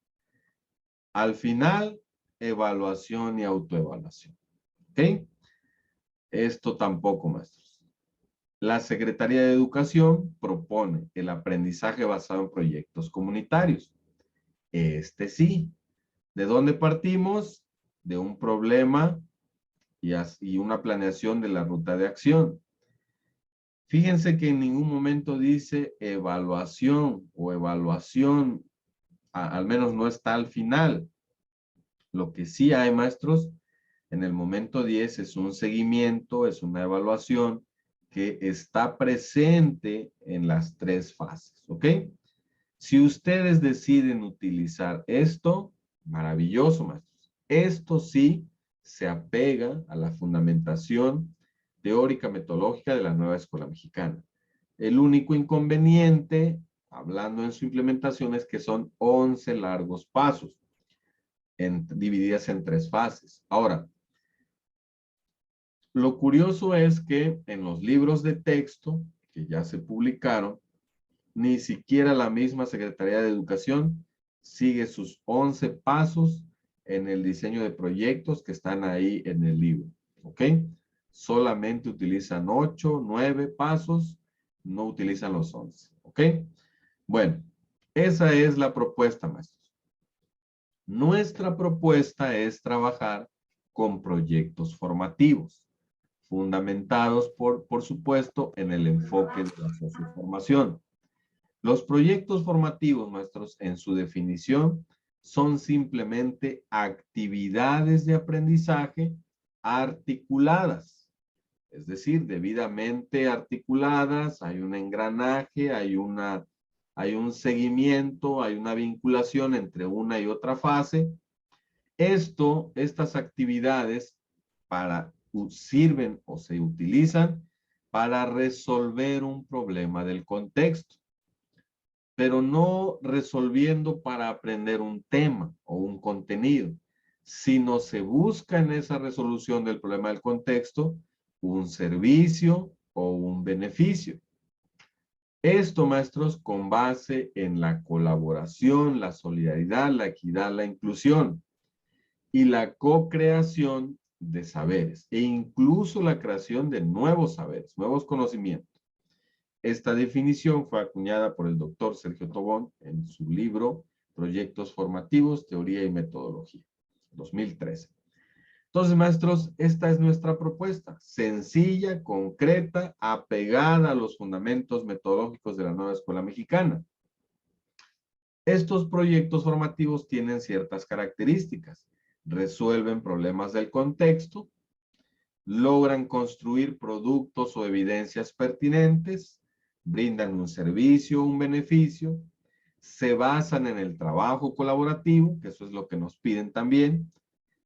A: Al final, evaluación y autoevaluación, ¿ok? Esto tampoco, maestros. La Secretaría de Educación propone el aprendizaje basado en proyectos comunitarios. Este sí. ¿De dónde partimos? De un problema y una planeación de la ruta de acción. Fíjense que en ningún momento dice evaluación o evaluación, al menos no está al final. Lo que sí hay, maestros, en el momento 10 es un seguimiento, es una evaluación que está presente en las 3 fases, ¿ok? Si ustedes deciden utilizar esto, maravilloso, maestros. Esto sí se apega a la fundamentación teórica metodológica de la nueva escuela mexicana. El único inconveniente, hablando en su implementación, es que son 11 largos pasos, divididas en 3 fases. Ahora, lo curioso es que en los libros de texto que ya se publicaron, ni siquiera la misma Secretaría de Educación sigue sus 11 pasos en el diseño de proyectos que están ahí en el libro. ¿Ok? Solamente utilizan 8, 9 pasos, no utilizan los 11. ¿Ok? Bueno, esa es la propuesta, maestros. Nuestra propuesta es trabajar con proyectos formativos, fundamentados por supuesto, en el enfoque de la socioformación. Los proyectos formativos, maestros, en su definición, son simplemente actividades de aprendizaje articuladas. Es decir, debidamente articuladas, hay un engranaje, hay un seguimiento, hay una vinculación entre una y otra fase. Estas actividades sirven o se utilizan para resolver un problema del contexto, pero no resolviendo para aprender un tema o un contenido, sino se busca en esa resolución del problema del contexto un servicio o un beneficio. Esto, maestros, con base en la colaboración, la solidaridad, la equidad, la inclusión y la co-creación de saberes e incluso la creación de nuevos saberes, nuevos conocimientos. Esta definición fue acuñada por el doctor Sergio Tobón en su libro Proyectos Formativos, Teoría y Metodología, 2013. Entonces, maestros, esta es nuestra propuesta, sencilla, concreta, apegada a los fundamentos metodológicos de la nueva escuela mexicana. Estos proyectos formativos tienen ciertas características. Resuelven problemas del contexto, logran construir productos o evidencias pertinentes, brindan un servicio o un beneficio, se basan en el trabajo colaborativo, que eso es lo que nos piden también,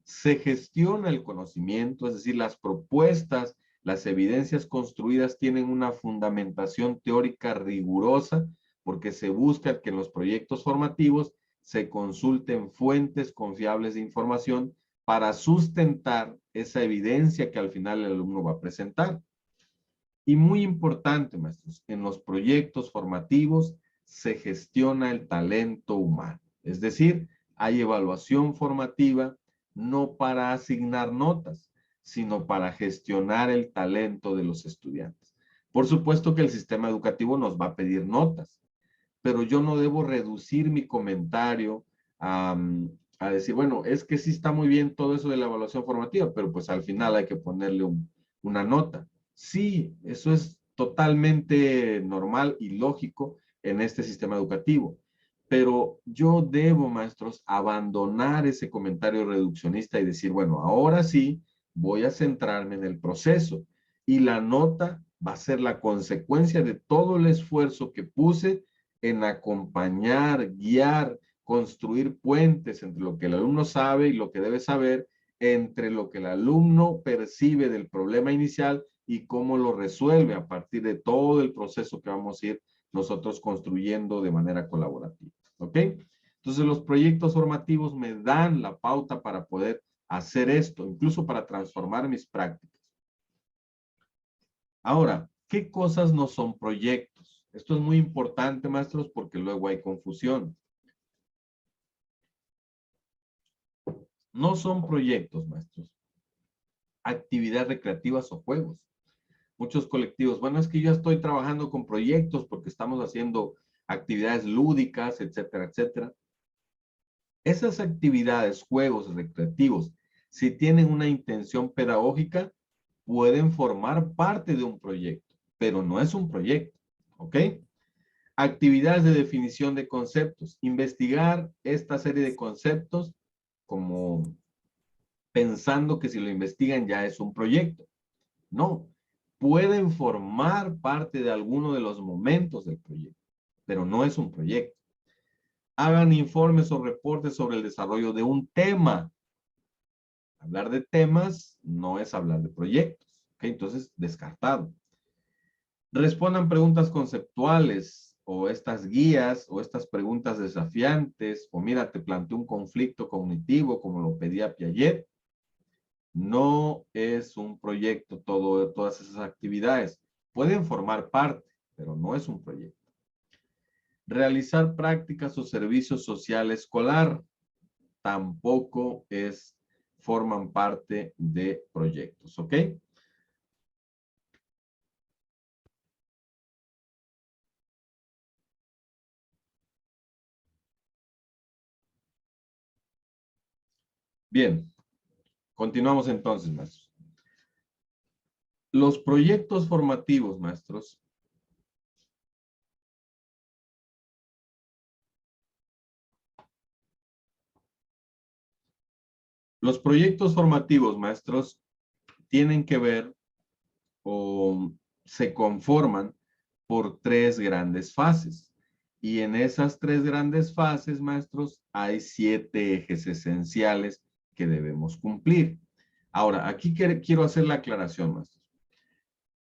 A: se gestiona el conocimiento, es decir, las propuestas, las evidencias construidas tienen una fundamentación teórica rigurosa, porque se busca que en los proyectos formativos se consulten fuentes confiables de información para sustentar esa evidencia que al final el alumno va a presentar. Y muy importante, maestros, en los proyectos formativos se gestiona el talento humano. Es decir, hay evaluación formativa no para asignar notas, sino para gestionar el talento de los estudiantes. Por supuesto que el sistema educativo nos va a pedir notas, pero yo no debo reducir mi comentario a decir, bueno, es que sí está muy bien todo eso de la evaluación formativa, pero pues al final hay que ponerle una nota. Sí, eso es totalmente normal y lógico en este sistema educativo, pero yo debo, maestros, abandonar ese comentario reduccionista y decir, bueno, ahora sí voy a centrarme en el proceso y la nota va a ser la consecuencia de todo el esfuerzo que puse en acompañar, guiar, construir puentes entre lo que el alumno sabe y lo que debe saber, entre lo que el alumno percibe del problema inicial y cómo lo resuelve a partir de todo el proceso que vamos a ir nosotros construyendo de manera colaborativa. ¿Ok? Entonces los proyectos formativos me dan la pauta para poder hacer esto, incluso para transformar mis prácticas. Ahora, ¿qué cosas no son proyectos? Esto es muy importante, maestros, porque luego hay confusión. No son proyectos, maestros. Actividades recreativas o juegos. Muchos colectivos, bueno, es que yo estoy trabajando con proyectos porque estamos haciendo actividades lúdicas, etcétera, etcétera. Esas actividades, juegos recreativos, si tienen una intención pedagógica, pueden formar parte de un proyecto, pero no es un proyecto, ¿ok? Actividades de definición de conceptos. Investigar esta serie de conceptos como pensando que si lo investigan ya es un proyecto. No, pueden formar parte de alguno de los momentos del proyecto, pero no es un proyecto. Hagan informes o reportes sobre el desarrollo de un tema. Hablar de temas no es hablar de proyectos. ¿Ok? Entonces, descartado. Respondan preguntas conceptuales o estas guías o estas preguntas desafiantes o mira, te planteé un conflicto cognitivo como lo pedía Piaget. No es un proyecto todas esas actividades. Pueden formar parte, pero no es un proyecto. Realizar prácticas o servicio social escolar tampoco forman parte de proyectos, ¿ok? Bien, continuamos entonces, maestros. Los proyectos formativos, maestros, los proyectos formativos, maestros, tienen que ver o se conforman por tres grandes fases. Y en esas tres grandes fases, maestros, hay 7 ejes esenciales que debemos cumplir. Ahora, aquí quiero hacer la aclaración, maestros.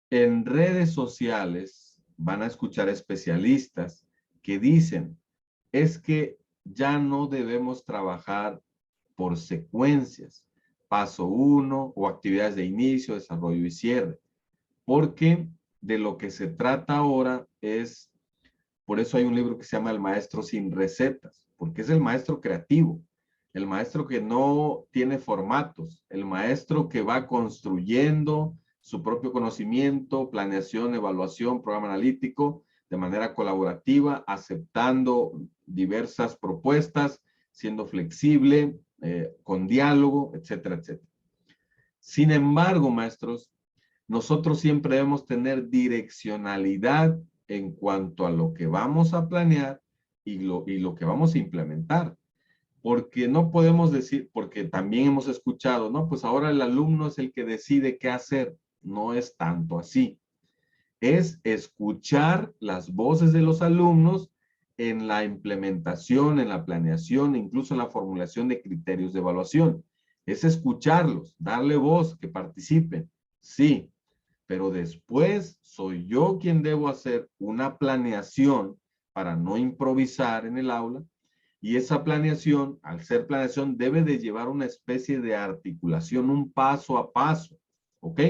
A: En redes sociales van a escuchar especialistas que dicen, es que ya no debemos trabajar por secuencias, paso 1 o actividades de inicio, desarrollo y cierre, porque de lo que se trata ahora es, por eso hay un libro que se llama El Maestro sin Recetas, porque es el maestro creativo, el maestro que no tiene formatos, el maestro que va construyendo su propio conocimiento, planeación, evaluación, programa analítico, de manera colaborativa, aceptando diversas propuestas, siendo flexible, con diálogo, etcétera, etcétera. Sin embargo, maestros, nosotros siempre debemos tener direccionalidad en cuanto a lo que vamos a planear, y lo que vamos a implementar. Porque no podemos decir, porque también hemos escuchado, no, pues ahora el alumno es el que decide qué hacer. No es tanto así. Es escuchar las voces de los alumnos en la implementación, en la planeación, incluso en la formulación de criterios de evaluación. Es escucharlos, darle voz, que participen. Sí, pero después soy yo quien debo hacer una planeación para no improvisar en el aula, y esa planeación, al ser planeación, debe de llevar una especie de articulación, un paso a paso, ¿ok?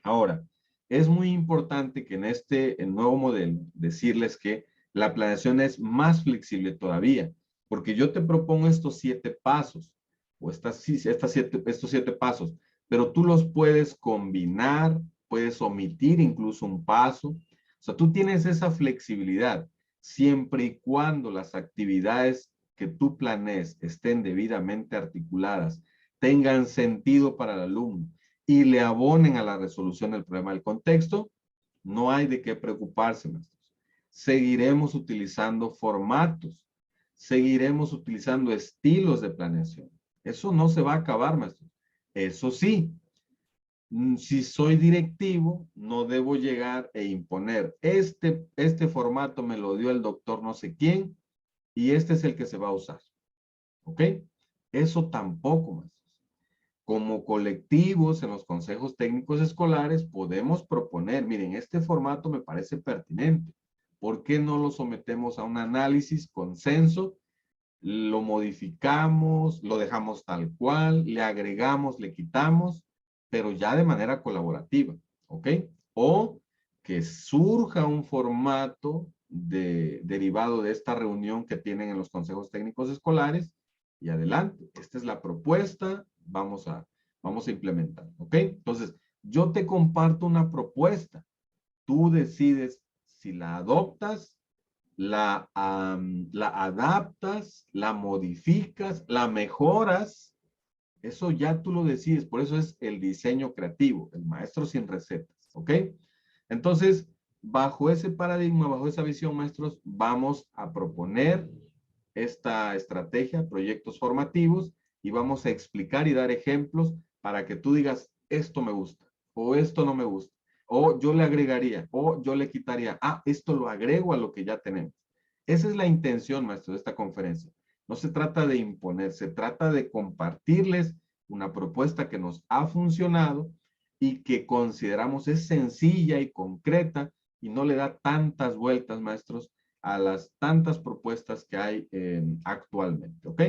A: Ahora, es muy importante que en este nuevo modelo decirles que la planeación es más flexible todavía, porque yo te propongo estos 7 pasos, o estos 7 pasos, pero tú los puedes combinar, puedes omitir incluso un paso. O sea, tú tienes esa flexibilidad siempre y cuando las actividades que tú planees estén debidamente articuladas, tengan sentido para el alumno y le abonen a la resolución del problema del contexto, no hay de qué preocuparse, maestros. Seguiremos utilizando formatos, seguiremos utilizando estilos de planeación. Eso no se va a acabar, maestros. Eso sí, si soy directivo, no debo llegar e imponer. Este formato me lo dio el doctor no sé quién y este es el que se va a usar. ¿Ok? Eso tampoco, maestros. Como colectivos en los consejos técnicos escolares podemos proponer, miren, este formato me parece pertinente. ¿Por qué no lo sometemos a un análisis, consenso? Lo modificamos, lo dejamos tal cual, le agregamos, le quitamos, pero ya de manera colaborativa, ¿ok? O que surja un formato derivado de esta reunión que tienen en los consejos técnicos escolares y adelante, esta es la propuesta, vamos a implementar, ¿ok? Entonces, yo te comparto una propuesta, tú decides si la adoptas, la adaptas, la modificas, la mejoras, eso ya tú lo decides, por eso es el diseño creativo, el maestro sin recetas, ¿ok? Entonces, bajo ese paradigma, bajo esa visión, maestros, vamos a proponer esta estrategia, proyectos formativos, y vamos a explicar y dar ejemplos para que tú digas, esto me gusta, o esto no me gusta, o yo le agregaría, o yo le quitaría, esto lo agrego a lo que ya tenemos. Esa es la intención, maestro, de esta conferencia. No se trata de imponer, se trata de compartirles una propuesta que nos ha funcionado y que consideramos es sencilla y concreta y no le da tantas vueltas, maestros, a las tantas propuestas que hay actualmente, ¿ok?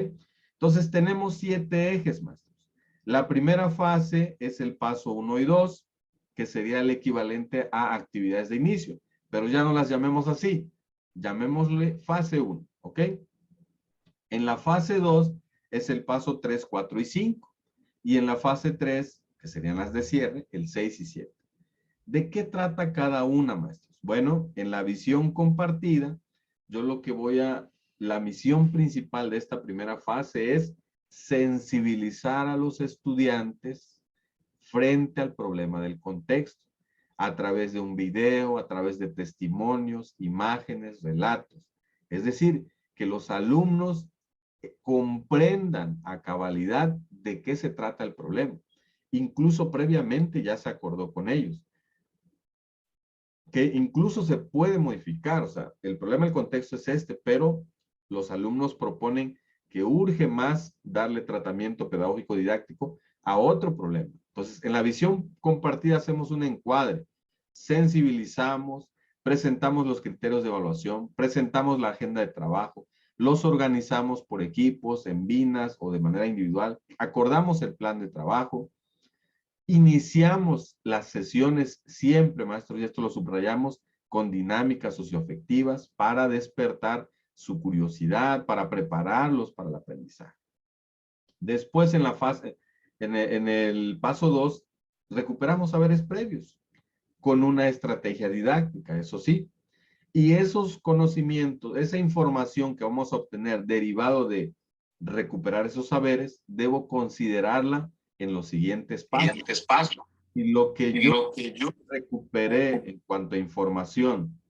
A: Entonces tenemos 7 ejes, maestros. La primera fase es el paso 1 y 2, que sería el equivalente a actividades de inicio, pero ya no las llamemos así, llamémosle fase 1, ¿ok? En la fase 2 es el paso 3, 4 y 5. Y en la fase 3, que serían las de cierre, el 6 y 7. ¿De qué trata cada una, maestros? Bueno, en la visión compartida, yo lo que la misión principal de esta primera fase es sensibilizar a los estudiantes frente al problema del contexto, a través de un video, a través de testimonios, imágenes, relatos. Es decir, que los alumnos comprendan a cabalidad de qué se trata el problema. Incluso previamente ya se acordó con ellos que incluso se puede modificar, o sea, el problema del contexto es este, pero los alumnos proponen que urge más darle tratamiento pedagógico didáctico a otro problema. Entonces, en la visión compartida hacemos un encuadre, sensibilizamos, presentamos los criterios de evaluación, presentamos la agenda de trabajo, los organizamos por equipos, en binas o de manera individual, acordamos el plan de trabajo, iniciamos las sesiones siempre, maestros, y esto lo subrayamos, con dinámicas socioafectivas para despertar su curiosidad, para prepararlos para el aprendizaje. Después, en el paso 2, recuperamos saberes previos con una estrategia didáctica, eso sí. Y esos conocimientos, esa información que vamos a obtener derivado de recuperar esos saberes, debo considerarla en los siguientes pasos. Y lo que yo recuperé en cuanto a información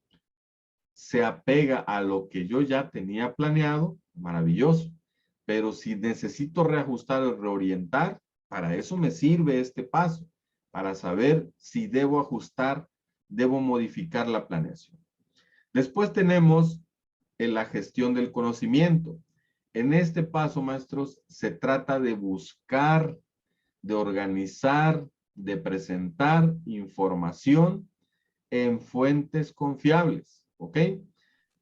A: se apega a lo que yo ya tenía planeado, maravilloso. Pero si necesito reajustar o reorientar, para eso me sirve este paso, para saber si debo ajustar, debo modificar la planeación. Después tenemos la gestión del conocimiento. En este paso, maestros, se trata de buscar, de organizar, de presentar información en fuentes confiables, ¿ok?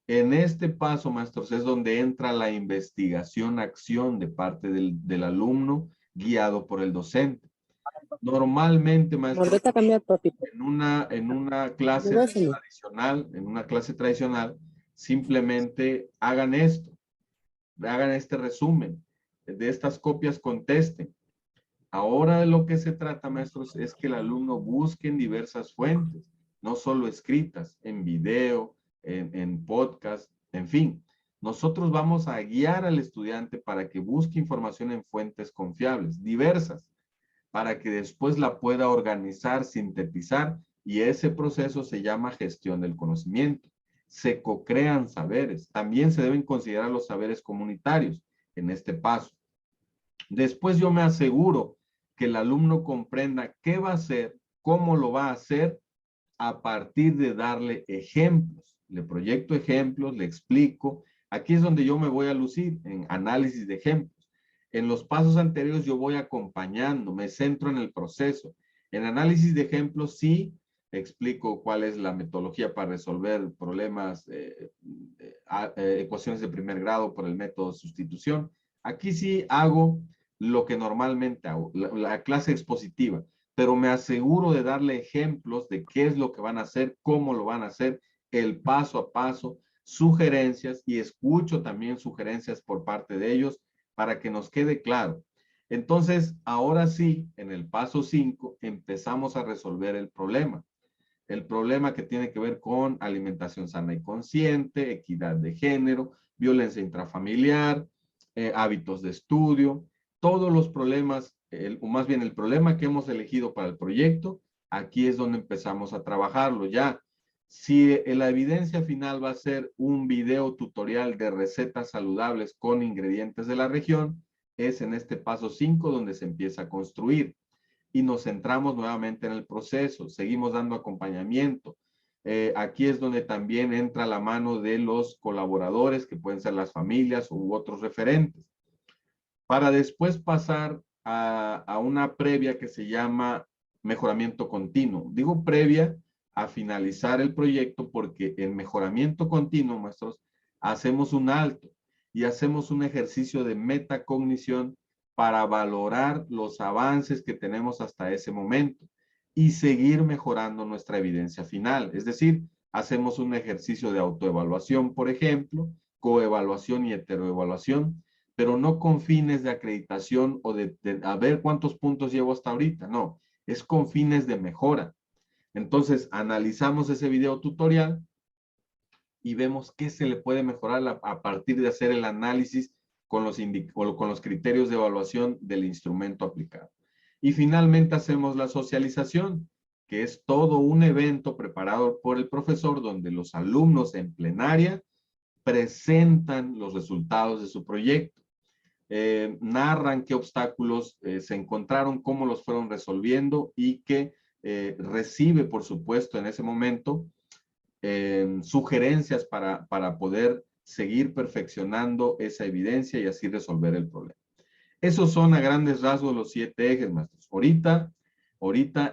A: En este paso, maestros, es donde entra la investigación-acción de parte del alumno guiado por el docente. Normalmente, maestros, en una clase tradicional, simplemente hagan esto, hagan este resumen, de estas copias contesten. Ahora de lo que se trata, maestros, es que el alumno busque en diversas fuentes, no solo escritas, en video, en podcast, en fin. Nosotros vamos a guiar al estudiante para que busque información en fuentes confiables, diversas, para que después la pueda organizar, sintetizar, y ese proceso se llama gestión del conocimiento. Se co-crean saberes. También se deben considerar los saberes comunitarios en este paso. Después yo me aseguro que el alumno comprenda qué va a hacer, cómo lo va a hacer, a partir de darle ejemplos. Le proyecto ejemplos, le explico. Aquí es donde yo me voy a lucir, en análisis de ejemplos. En los pasos anteriores yo voy acompañando, me centro en el proceso. En análisis de ejemplos sí explico cuál es la metodología para resolver problemas, ecuaciones de primer grado por el método de sustitución. Aquí sí hago lo que normalmente hago, la clase expositiva, pero me aseguro de darle ejemplos de qué es lo que van a hacer, cómo lo van a hacer, el paso a paso, sugerencias, y escucho también sugerencias por parte de ellos para que nos quede claro. Entonces, ahora sí, en el paso 5, empezamos a resolver el problema. El problema que tiene que ver con alimentación sana y consciente, equidad de género, violencia intrafamiliar, hábitos de estudio, todos los problemas, o más bien el problema que hemos elegido para el proyecto, aquí es donde empezamos a trabajarlo ya. Si la evidencia final va a ser un video tutorial de recetas saludables con ingredientes de la región, es en este paso 5 donde se empieza a construir. Y nos centramos nuevamente en el proceso, seguimos dando acompañamiento. Aquí es donde también entra la mano de los colaboradores, que pueden ser las familias u otros referentes, para después pasar a una previa que se llama mejoramiento continuo. Digo previa a finalizar el proyecto porque en mejoramiento continuo, maestros, hacemos un alto y hacemos un ejercicio de metacognición para valorar los avances que tenemos hasta ese momento y seguir mejorando nuestra evidencia final. Es decir, hacemos un ejercicio de autoevaluación, por ejemplo, coevaluación y heteroevaluación, pero no con fines de acreditación o de a ver cuántos puntos llevo hasta ahorita, no, es con fines de mejora. Entonces, analizamos ese video tutorial y vemos qué se le puede mejorar a partir de hacer el análisis con los criterios de evaluación del instrumento aplicado. Y finalmente hacemos la socialización, que es todo un evento preparado por el profesor donde los alumnos en plenaria presentan los resultados de su proyecto. Narran qué obstáculos se encontraron, cómo los fueron resolviendo y que recibe, por supuesto, en ese momento sugerencias para poder seguir perfeccionando esa evidencia y así resolver el problema. Esos son a grandes rasgos los 7 ejes, maestros. Ahorita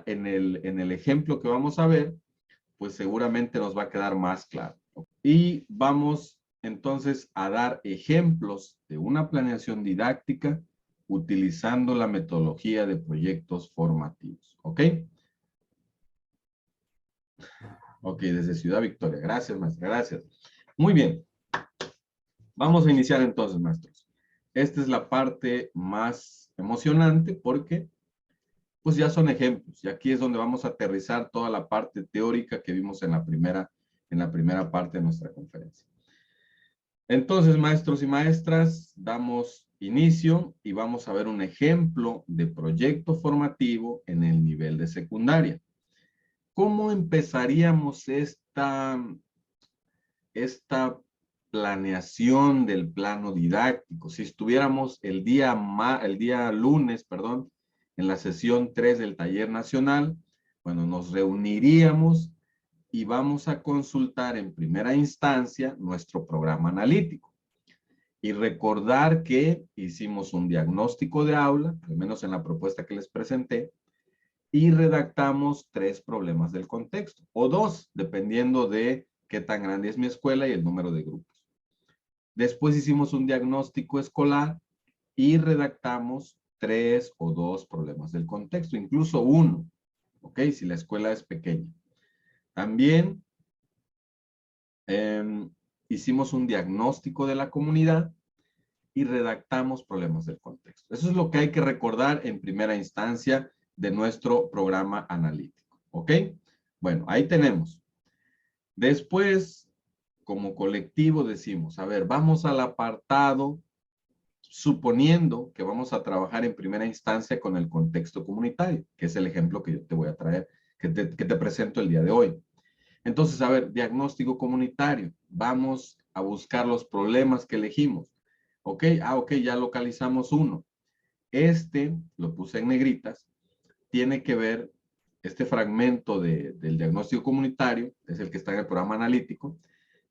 A: en el ejemplo que vamos a ver, pues seguramente nos va a quedar más claro. Y vamos entonces a dar ejemplos de una planeación didáctica utilizando la metodología de proyectos formativos. ¿Ok? Ok, desde Ciudad Victoria. Gracias, maestra. Gracias. Muy bien. Vamos a iniciar entonces, maestros. Esta es la parte más emocionante porque pues ya son ejemplos. Y aquí es donde vamos a aterrizar toda la parte teórica que vimos en la primera parte de nuestra conferencia. Entonces, maestros y maestras, damos inicio y vamos a ver un ejemplo de proyecto formativo en el nivel de secundaria. ¿Cómo empezaríamos esta planeación del plano didáctico. Si estuviéramos el día lunes, perdón, en la sesión 3 del taller nacional, bueno, nos reuniríamos y vamos a consultar en primera instancia nuestro programa analítico. Y recordar que hicimos un diagnóstico de aula, al menos en la propuesta que les presenté, y redactamos 3 problemas del contexto, o 2, dependiendo de qué tan grande es mi escuela y el número de grupos. Después hicimos un diagnóstico escolar y redactamos 3 o 2 problemas del contexto, incluso 1, ¿ok? Si la escuela es pequeña. También hicimos un diagnóstico de la comunidad y redactamos problemas del contexto. Eso es lo que hay que recordar en primera instancia de nuestro programa analítico, ¿ok? Bueno, ahí tenemos. Después, como colectivo decimos, a ver, vamos al apartado, suponiendo que vamos a trabajar en primera instancia con el contexto comunitario, que es el ejemplo que yo te voy a traer, que te presento el día de hoy. Entonces, a ver, diagnóstico comunitario. Vamos a buscar los problemas que elegimos. ¿Ok? Ok, ya localizamos uno. Este, lo puse en negritas, tiene que ver, este fragmento del diagnóstico comunitario, es el que está en el programa analítico.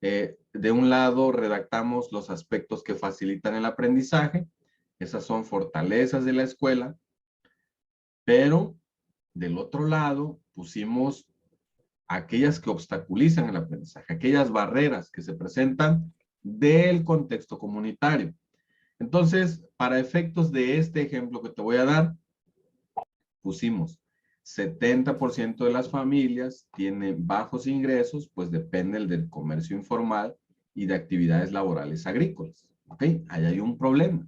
A: De un lado, redactamos los aspectos que facilitan el aprendizaje. Esas son fortalezas de la escuela. Pero, del otro lado, pusimos aquellas que obstaculizan el aprendizaje, aquellas barreras que se presentan del contexto comunitario. Entonces, para efectos de este ejemplo que te voy a dar, pusimos 70% de las familias tienen bajos ingresos, pues dependen del comercio informal y de actividades laborales agrícolas. ¿Ok? Ahí hay un problema.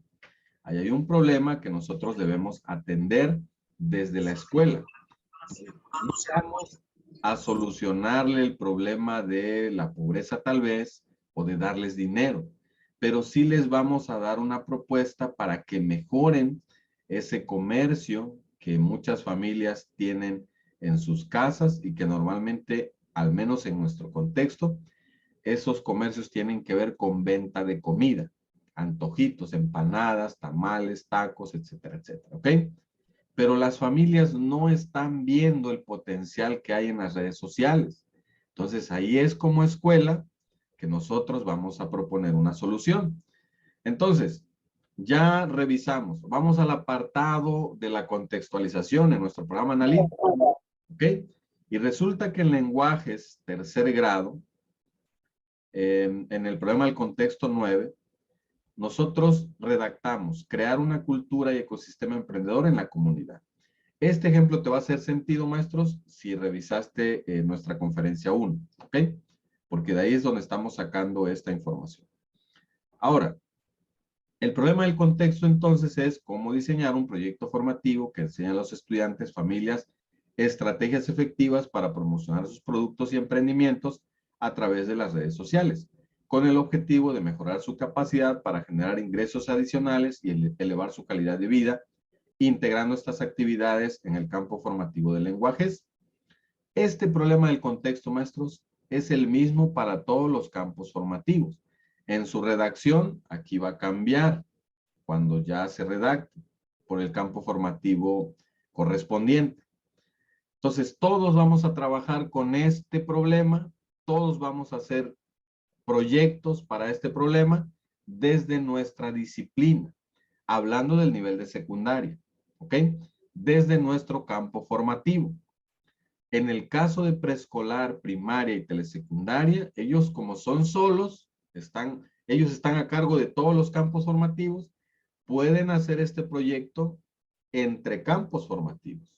A: Ahí hay un problema que nosotros debemos atender desde la escuela. No vamos a solucionarle el problema de la pobreza tal vez, o de darles dinero, pero sí les vamos a dar una propuesta para que mejoren ese comercio que muchas familias tienen en sus casas y que normalmente, al menos en nuestro contexto, esos comercios tienen que ver con venta de comida, antojitos, empanadas, tamales, tacos, etcétera, etcétera, ¿ok? Pero las familias no están viendo el potencial que hay en las redes sociales. Entonces, ahí es como escuela que nosotros vamos a proponer una solución. Entonces, ya revisamos. Vamos al apartado de la contextualización en nuestro programa analítico. ¿Ok? Y resulta que en lenguajes tercer grado, en el problema del contexto 9, nosotros redactamos crear una cultura y ecosistema emprendedor en la comunidad. Este ejemplo te va a hacer sentido, maestros, si revisaste nuestra conferencia 1, ¿ok? Porque de ahí es donde estamos sacando esta información. Ahora, el problema del contexto entonces es cómo diseñar un proyecto formativo que enseñe a los estudiantes, familias, estrategias efectivas para promocionar sus productos y emprendimientos a través de las redes sociales, con el objetivo de mejorar su capacidad para generar ingresos adicionales y elevar su calidad de vida, integrando estas actividades en el campo formativo de lenguajes. Este problema del contexto, maestros, es el mismo para todos los campos formativos. En su redacción, aquí va a cambiar cuando ya se redacte por el campo formativo correspondiente. Entonces, todos vamos a trabajar con este problema, todos vamos a hacer proyectos para este problema desde nuestra disciplina, hablando del nivel de secundaria. ¿Ok? Desde nuestro campo formativo. En el caso de preescolar, primaria y telesecundaria, ellos como son solos, ellos están a cargo de todos los campos formativos, pueden hacer este proyecto entre campos formativos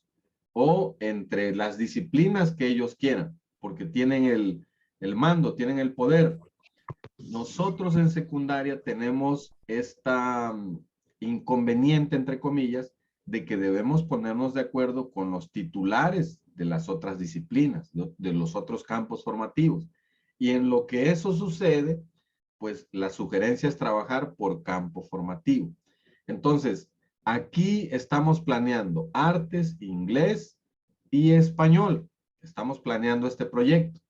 A: o entre las disciplinas que ellos quieran, porque tienen el mando, tienen el poder. Nosotros en secundaria tenemos esta inconveniente, entre comillas, de que debemos ponernos de acuerdo con los titulares de las otras disciplinas, de los otros campos formativos. Y en lo que eso sucede, pues la sugerencia es trabajar por campo formativo. Entonces, aquí estamos planeando artes, inglés y español. Estamos planeando este proyecto.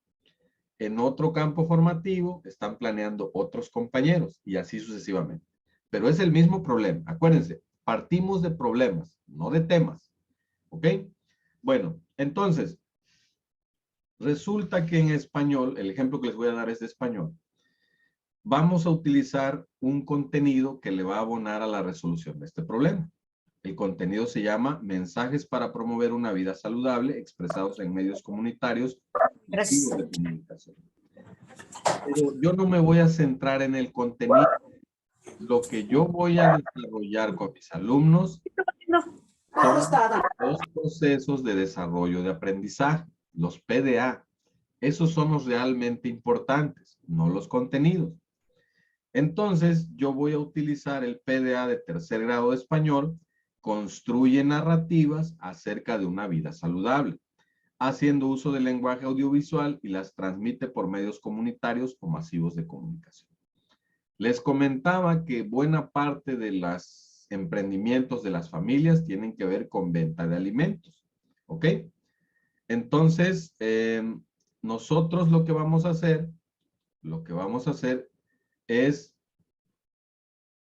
A: en otro campo formativo están planeando otros compañeros y así sucesivamente. Pero es el mismo problema. Acuérdense, partimos de problemas, no de temas. ¿Ok? Bueno, entonces, resulta que en español, el ejemplo que les voy a dar es de español, vamos a utilizar un contenido que le va a abonar a la resolución de este problema. El contenido se llama Mensajes para promover una vida saludable expresados en medios comunitarios y activos de comunicación. Pero yo no me voy a centrar en el contenido. Lo que yo voy a desarrollar con mis alumnos son los procesos de desarrollo de aprendizaje, los PDA. Esos son los realmente importantes, no los contenidos. Entonces, yo voy a utilizar el PDA de tercer grado de español, construye narrativas acerca de una vida saludable, haciendo uso del lenguaje audiovisual y las transmite por medios comunitarios o masivos de comunicación. Les comentaba que buena parte de los emprendimientos de las familias tienen que ver con venta de alimentos, ¿ok? Entonces, nosotros lo que vamos a hacer es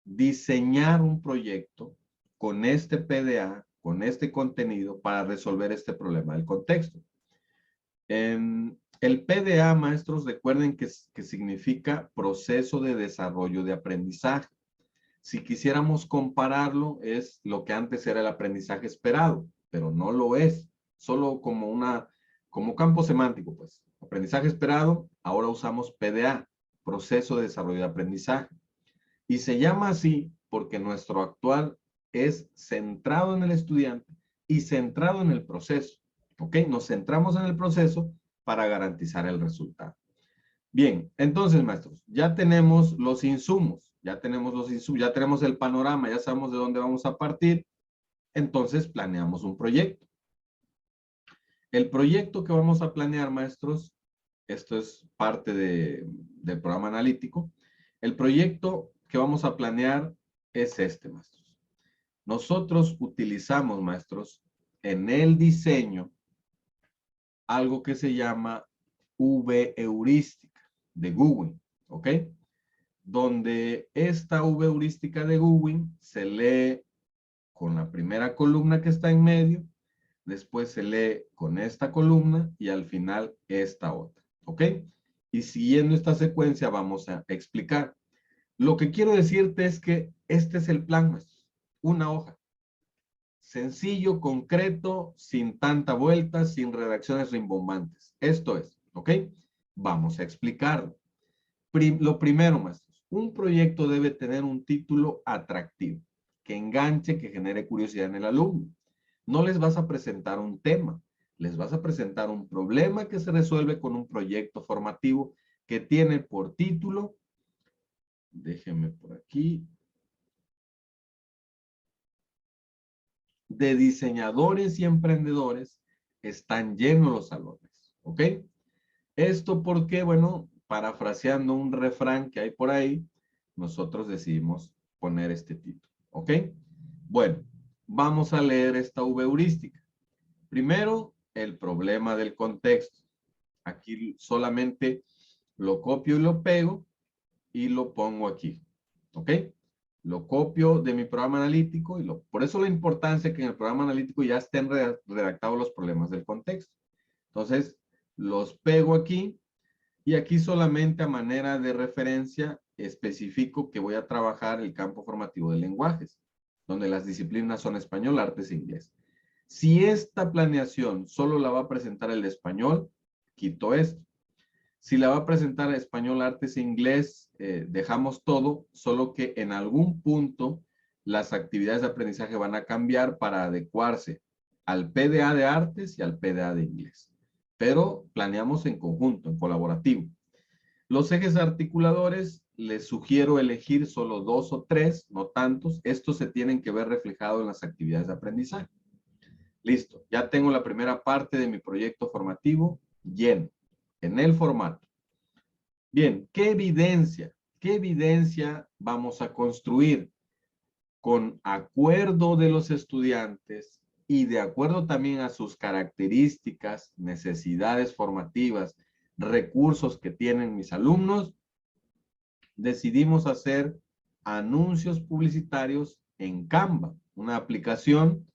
A: diseñar un proyecto con este PDA, con este contenido para resolver este problema del contexto. El PDA, maestros, recuerden que significa proceso de desarrollo de aprendizaje. Si quisiéramos compararlo, es lo que antes era el aprendizaje esperado, pero no lo es. Solo como campo semántico, pues. Aprendizaje esperado, ahora usamos PDA, proceso de desarrollo de aprendizaje. Y se llama así porque nuestro actual es centrado en el estudiante y centrado en el proceso. ¿Ok? Nos centramos en el proceso para garantizar el resultado. Bien, entonces, maestros, ya tenemos los insumos, ya tenemos el panorama, ya sabemos de dónde vamos a partir. Entonces, planeamos un proyecto. El proyecto que vamos a planear, maestros, esto es parte del programa analítico. El proyecto que vamos a planear es este, maestros. Nosotros utilizamos, maestros, en el diseño algo que se llama V-heurística de Goodwin, ¿ok? Donde esta V-heurística de Goodwin se lee con la primera columna que está en medio, después se lee con esta columna y al final esta otra, ¿ok? Y siguiendo esta secuencia vamos a explicar. Lo que quiero decirte es que este es el plan, maestros. Una hoja. Sencillo, concreto, sin tanta vuelta, sin redacciones rimbombantes. Esto es, ¿ok? Vamos a explicarlo. Lo primero, maestros, un proyecto debe tener un título atractivo, que enganche, que genere curiosidad en el alumno. No les vas a presentar un tema, les vas a presentar un problema que se resuelve con un proyecto formativo que tiene por título, déjenme por aquí, de diseñadores y emprendedores están llenos los salones, ¿ok? Esto porque, bueno, parafraseando un refrán que hay por ahí, nosotros decidimos poner este título, ¿ok? Bueno, vamos a leer esta V heurística. Primero, el problema del contexto. Aquí solamente lo copio y lo pego y lo pongo aquí, ¿ok? Lo copio de mi programa analítico y por eso la importancia que en el programa analítico ya estén redactados los problemas del contexto. Entonces, los pego aquí y aquí solamente a manera de referencia especifico que voy a trabajar el campo formativo de lenguajes, donde las disciplinas son español, artes e inglés. Si esta planeación solo la va a presentar el de español, quito esto. Si la va a presentar español, artes e inglés, dejamos todo, solo que en algún punto las actividades de aprendizaje van a cambiar para adecuarse al PDA de artes y al PDA de inglés. Pero planeamos en conjunto, en colaborativo. Los ejes articuladores, les sugiero elegir solo 2 o 3, no tantos. Estos se tienen que ver reflejados en las actividades de aprendizaje. Listo, ya tengo la primera parte de mi proyecto formativo lleno, en el formato. Bien, ¿qué evidencia vamos a construir? Con acuerdo de los estudiantes y de acuerdo también a sus características, necesidades formativas, recursos que tienen mis alumnos, decidimos hacer anuncios publicitarios en Canva, una aplicación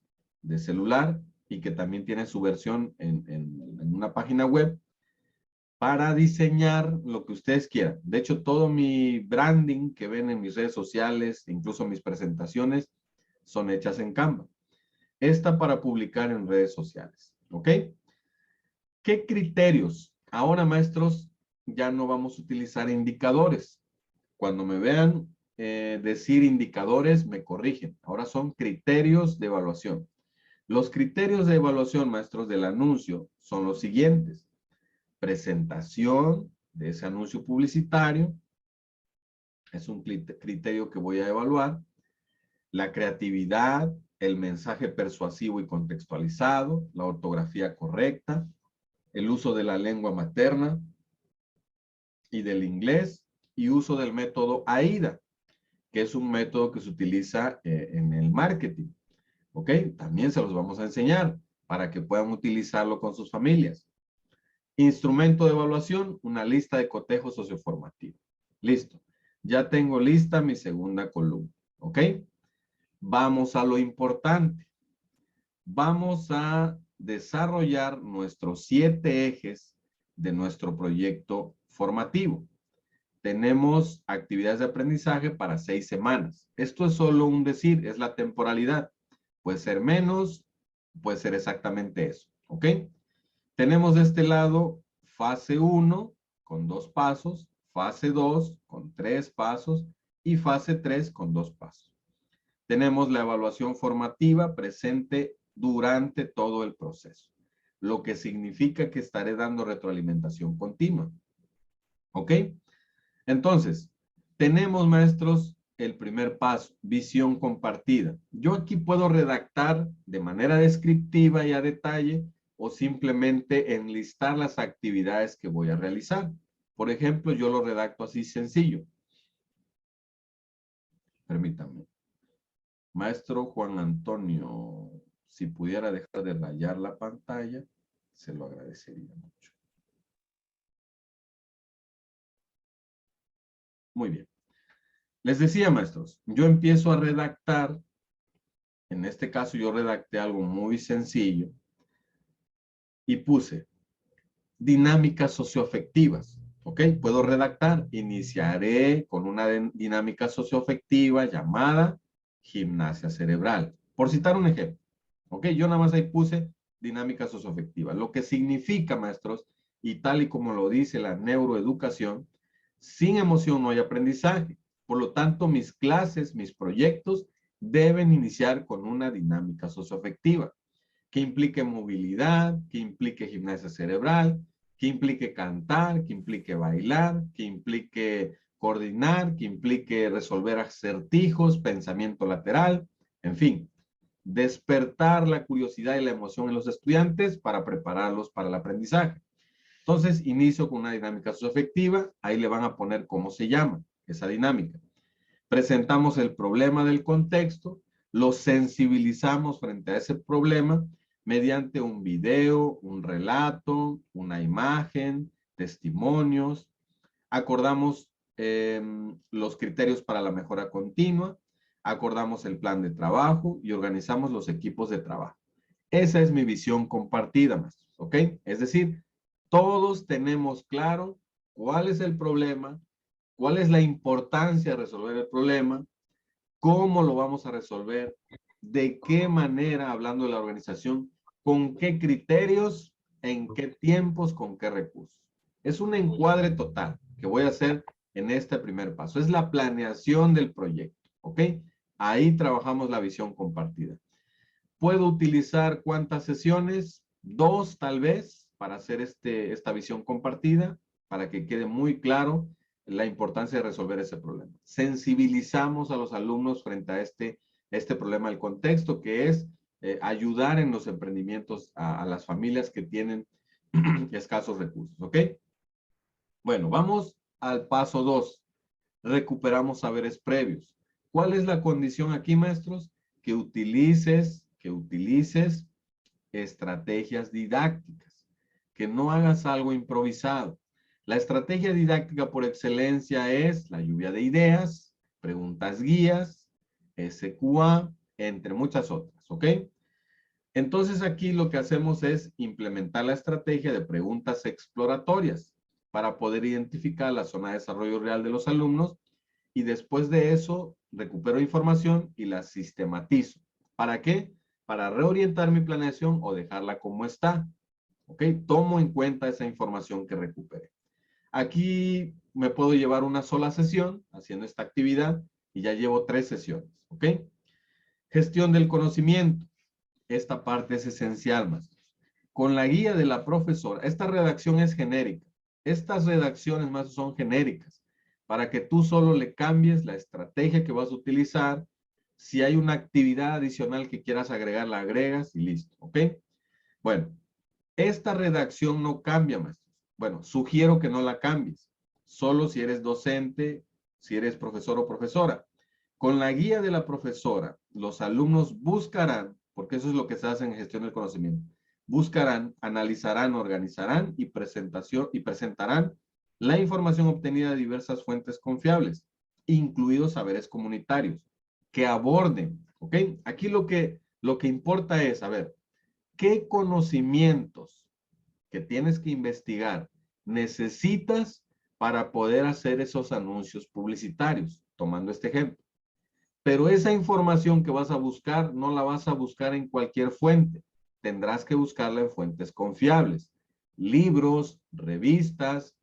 A: de celular y que también tiene su versión en una página web para diseñar lo que ustedes quieran. De hecho, todo mi branding que ven en mis redes sociales, incluso mis presentaciones, son hechas en Canva. Esta para publicar en redes sociales. ¿Ok? ¿Qué criterios? Ahora, maestros, ya no vamos a utilizar indicadores. Cuando me vean decir indicadores, me corrigen. Ahora son criterios de evaluación. Los criterios de evaluación, maestros, del anuncio son los siguientes. Presentación de ese anuncio publicitario. Es un criterio que voy a evaluar. La creatividad, el mensaje persuasivo y contextualizado, la ortografía correcta, el uso de la lengua materna y del inglés y uso del método AIDA, que es un método que se utiliza en el marketing. ¿Ok? También se los vamos a enseñar para que puedan utilizarlo con sus familias. Instrumento de evaluación, una lista de cotejo socioformativo. Listo. Ya tengo lista mi segunda columna. ¿Ok? Vamos a lo importante. Vamos a desarrollar nuestros 7 ejes de nuestro proyecto formativo. Tenemos actividades de aprendizaje para 6 semanas. Esto es solo un decir, es la temporalidad. Puede ser menos, puede ser exactamente eso. ¿Ok? Tenemos de este lado fase 1 con 2 pasos, fase 2 con 3 pasos y fase 3 con 2 pasos. Tenemos la evaluación formativa presente durante todo el proceso, lo que significa que estaré dando retroalimentación continua. ¿Ok? Entonces, tenemos, maestros, el primer paso, visión compartida. Yo aquí puedo redactar de manera descriptiva y a detalle o simplemente enlistar las actividades que voy a realizar. Por ejemplo, yo lo redacto así sencillo. Permítanme. Maestro Juan Antonio, si pudiera dejar de rayar la pantalla, se lo agradecería mucho. Muy bien. Les decía, maestros, yo empiezo a redactar. En este caso yo redacté algo muy sencillo y puse dinámicas socioafectivas. ¿Ok? Puedo redactar. Iniciaré con una dinámica socioafectiva llamada gimnasia cerebral. Por citar un ejemplo. ¿Ok? Yo nada más ahí puse dinámica socioafectiva. Lo que significa, maestros, y tal y como lo dice la neuroeducación, sin emoción no hay aprendizaje. Por lo tanto, mis clases, mis proyectos deben iniciar con una dinámica socioafectiva que implique movilidad, que implique gimnasia cerebral, que implique cantar, que implique bailar, que implique coordinar, que implique resolver acertijos, pensamiento lateral, en fin, despertar la curiosidad y la emoción en los estudiantes para prepararlos para el aprendizaje. Entonces, inicio con una dinámica socioafectiva, ahí le van a poner cómo se llama esa dinámica. Presentamos el problema del contexto, lo sensibilizamos frente a ese problema mediante un video, un relato, una imagen, testimonios. Acordamos los criterios para la mejora continua, acordamos el plan de trabajo y organizamos los equipos de trabajo. Esa es mi visión compartida, maestros, ¿ok? Es decir, todos tenemos claro cuál es el problema, cuál es la importancia de resolver el problema, cómo lo vamos a resolver, de qué manera, hablando de la organización, con qué criterios, en qué tiempos, con qué recursos. Es un encuadre total que voy a hacer en este primer paso. Es la planeación del proyecto, ¿ok? Ahí trabajamos la visión compartida. ¿Puedo utilizar cuántas sesiones? 2 tal vez para hacer esta visión compartida, para que quede muy claro la importancia de resolver ese problema. Sensibilizamos a los alumnos frente a este problema del contexto, que es ayudar en los emprendimientos a las familias que tienen escasos recursos, ¿ok? Bueno, vamos al paso 2. Recuperamos saberes previos. ¿Cuál es la condición aquí, maestros? Que utilices estrategias didácticas, que no hagas algo improvisado. La estrategia didáctica por excelencia es la lluvia de ideas, preguntas guías, SQA, entre muchas otras, ¿ok? Entonces aquí lo que hacemos es implementar la estrategia de preguntas exploratorias para poder identificar la zona de desarrollo real de los alumnos y después de eso recupero información y la sistematizo. ¿Para qué? Para reorientar mi planeación o dejarla como está. ¿Ok? Tomo en cuenta esa información que recuperé. Aquí me puedo llevar una sola sesión haciendo esta actividad y ya llevo 3 sesiones. ¿Ok? Gestión del conocimiento. Esta parte es esencial, maestros. Con la guía de la profesora, esta redacción es genérica. Estas redacciones más son genéricas para que tú solo le cambies la estrategia que vas a utilizar. Si hay una actividad adicional que quieras agregar, la agregas y listo. ¿Ok? Bueno, esta redacción no cambia, maestros. Bueno, sugiero que no la cambies. Solo si eres docente, si eres profesor o profesora. Con la guía de la profesora, los alumnos buscarán, porque eso es lo que se hace en gestión del conocimiento, buscarán, analizarán, organizarán y presentarán la información obtenida de diversas fuentes confiables, incluidos saberes comunitarios, que aborden, ¿ok? Aquí lo que importa es, a ver, ¿qué conocimientos que tienes que investigar necesitas para poder hacer esos anuncios publicitarios? Tomando este ejemplo. Pero esa información que vas a buscar no la vas a buscar en cualquier fuente. Tendrás que buscarla en fuentes confiables. Libros, revistas,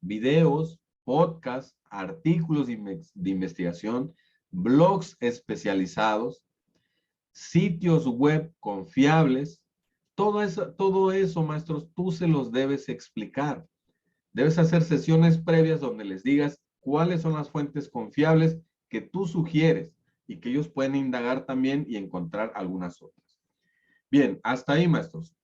A: videos, podcasts, artículos de investigación, blogs especializados, sitios web confiables. Todo eso, maestros, tú se los debes explicar. Debes hacer sesiones previas donde les digas cuáles son las fuentes confiables que tú sugieres y que ellos pueden indagar también y encontrar algunas otras. Bien, hasta ahí, maestros.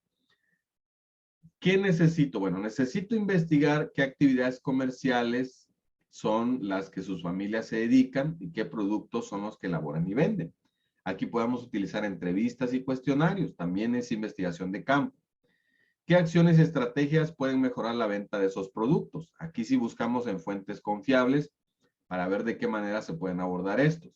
A: ¿Qué necesito? Bueno, necesito investigar qué actividades comerciales son las que sus familias se dedican y qué productos son los que elaboran y venden. Aquí podemos utilizar entrevistas y cuestionarios. También es investigación de campo. ¿Qué acciones y estrategias pueden mejorar la venta de esos productos? Aquí sí buscamos en fuentes confiables para ver de qué manera se pueden abordar estos.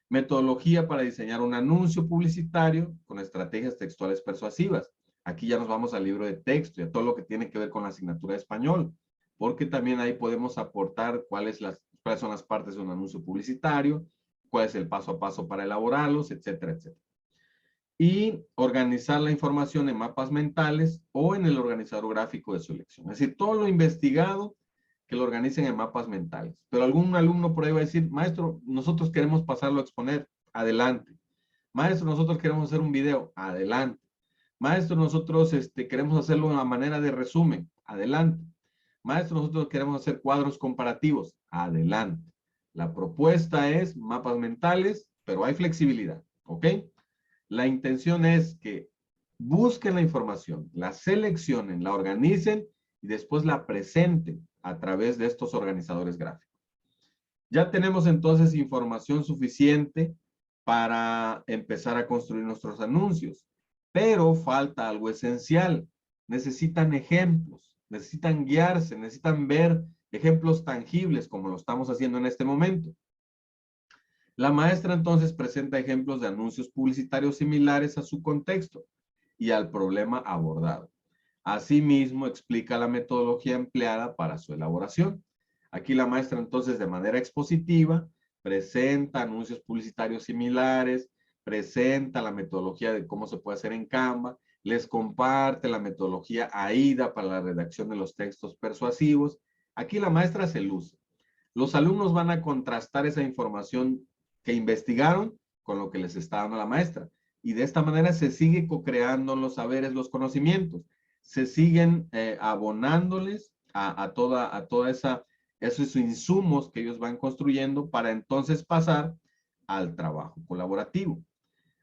A: Metodología para diseñar un anuncio publicitario con estrategias textuales persuasivas. Aquí ya nos vamos al libro de texto y a todo lo que tiene que ver con la asignatura de español, porque también ahí podemos aportar cuáles son las partes de un anuncio publicitario, cuál es el paso a paso para elaborarlos, etcétera, etcétera. Y organizar la información en mapas mentales o en el organizador gráfico de su elección. Es decir, todo lo investigado que lo organicen en mapas mentales. Pero algún alumno por ahí va a decir, maestro, nosotros queremos pasarlo a exponer. Adelante. Maestro, nosotros queremos hacer un video. Adelante. Maestro, nosotros queremos hacerlo de una manera de resumen. Adelante. Maestro, nosotros queremos hacer cuadros comparativos. Adelante. La propuesta es mapas mentales, pero hay flexibilidad. ¿Ok? La intención es que busquen la información, la seleccionen, la organicen y después la presenten a través de estos organizadores gráficos. Ya tenemos entonces información suficiente para empezar a construir nuestros anuncios, pero falta algo esencial. Necesitan ejemplos, necesitan guiarse, necesitan ver ejemplos tangibles como lo estamos haciendo en este momento. La maestra entonces presenta ejemplos de anuncios publicitarios similares a su contexto y al problema abordado. Asimismo, explica la metodología empleada para su elaboración. Aquí la maestra entonces de manera expositiva presenta anuncios publicitarios similares, presenta la metodología de cómo se puede hacer en Canva, les comparte la metodología AIDA para la redacción de los textos persuasivos. Aquí la maestra se luce. Los alumnos van a contrastar esa información que investigaron con lo que les está dando la maestra. Y de esta manera se sigue co-creando los saberes, los conocimientos. Se siguen abonándoles a toda esos insumos que ellos van construyendo para entonces pasar al trabajo colaborativo.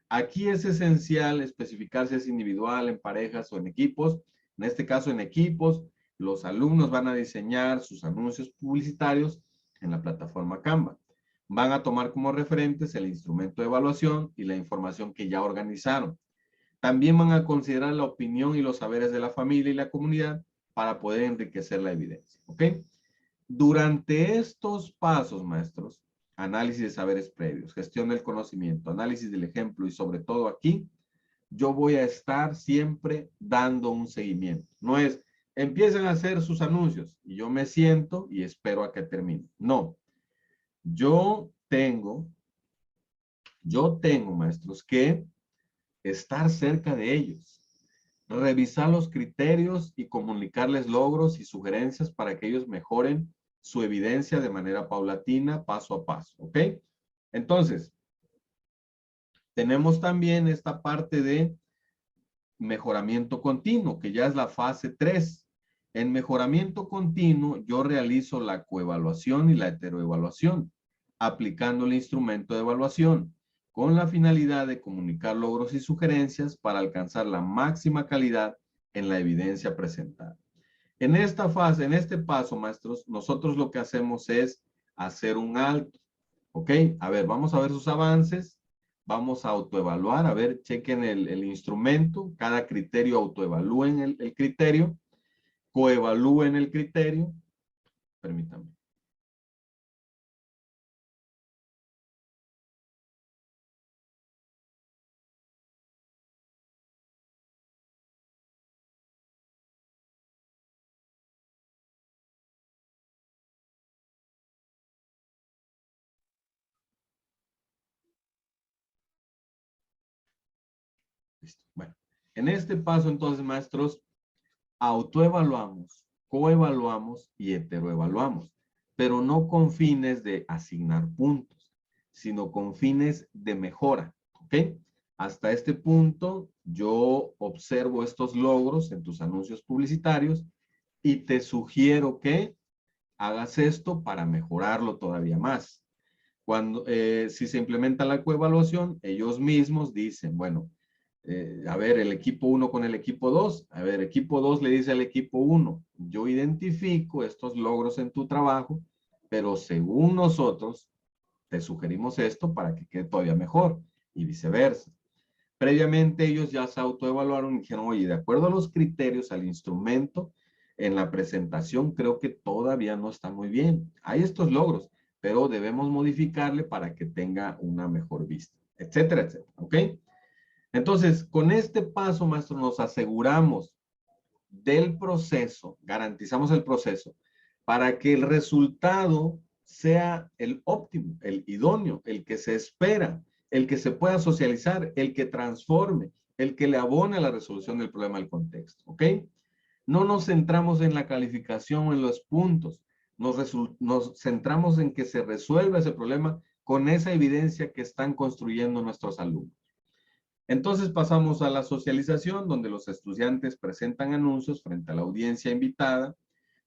A: Aquí es esencial especificar si es individual, en parejas o en equipos. En este caso, en equipos, los alumnos van a diseñar sus anuncios publicitarios en la plataforma Canva. Van a tomar como referentes el instrumento de evaluación y la información que ya organizaron. También van a considerar la opinión y los saberes de la familia y la comunidad para poder enriquecer la evidencia. ¿Ok? Durante estos pasos, maestros, análisis de saberes previos, gestión del conocimiento, análisis del ejemplo y sobre todo aquí, yo voy a estar siempre dando un seguimiento. No es, empiecen a hacer sus anuncios y yo me siento y espero a que termine. No, yo tengo, maestros, que estar cerca de ellos, revisar los criterios y comunicarles logros y sugerencias para que ellos mejoren su evidencia de manera paulatina, paso a paso, ¿ok? Entonces, tenemos también esta parte de mejoramiento continuo, que ya es la fase 3. En mejoramiento continuo, yo realizo la coevaluación y la heteroevaluación, aplicando el instrumento de evaluación, con la finalidad de comunicar logros y sugerencias para alcanzar la máxima calidad en la evidencia presentada. En esta fase, en este paso, maestros, nosotros lo que hacemos es hacer un alto. ¿Ok? A ver, vamos a ver sus avances. Vamos a autoevaluar. A ver, chequen el instrumento. Cada criterio autoevalúen el criterio. Coevalúen el criterio. Permítanme. Listo. Bueno, en este paso entonces, maestros, autoevaluamos, coevaluamos y heteroevaluamos, pero no con fines de asignar puntos, sino con fines de mejora, ¿ok? Hasta este punto, yo observo estos logros en tus anuncios publicitarios y te sugiero que hagas esto para mejorarlo todavía más. Cuando, si se implementa la coevaluación, ellos mismos dicen, bueno, a ver, el equipo 1 con el equipo 2. A ver, equipo 2 le dice al equipo 1, yo identifico estos logros en tu trabajo, pero según nosotros, te sugerimos esto para que quede todavía mejor y viceversa. Previamente ellos ya se autoevaluaron y dijeron, oye, de acuerdo a los criterios, al instrumento, en la presentación creo que todavía no está muy bien. Hay estos logros, pero debemos modificarle para que tenga una mejor vista, etcétera, etcétera. ¿Ok? Entonces, con este paso, maestro, nos aseguramos del proceso, garantizamos el proceso para que el resultado sea el óptimo, el idóneo, el que se espera, el que se pueda socializar, el que transforme, el que le abone a la resolución del problema del contexto, ¿ok? No nos centramos en la calificación o en los puntos, nos centramos en que se resuelva ese problema con esa evidencia que están construyendo nuestros alumnos. Entonces pasamos a la socialización, donde los estudiantes presentan anuncios frente a la audiencia invitada,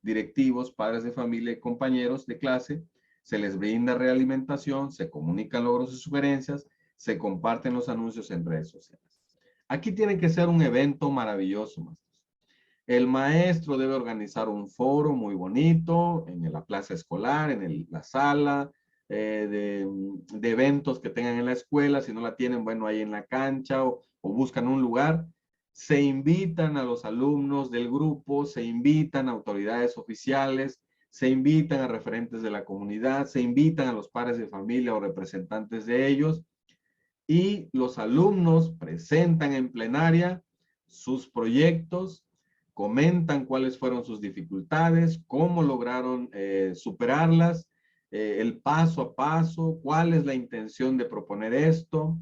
A: directivos, padres de familia y compañeros de clase, se les brinda realimentación, se comunican logros y sugerencias, se comparten los anuncios en redes sociales. Aquí tiene que ser un evento maravilloso, maestros. El maestro debe organizar un foro muy bonito en la plaza escolar, en la sala, de eventos que tengan en la escuela. Si no la tienen, bueno, ahí en la cancha o buscan un lugar. Se invitan a los alumnos del grupo, se invitan a autoridades oficiales, se invitan a referentes de la comunidad, se invitan a los padres de familia o representantes de ellos y los alumnos presentan en plenaria sus proyectos, comentan cuáles fueron sus dificultades, cómo lograron superarlas, el paso a paso, cuál es la intención de proponer esto,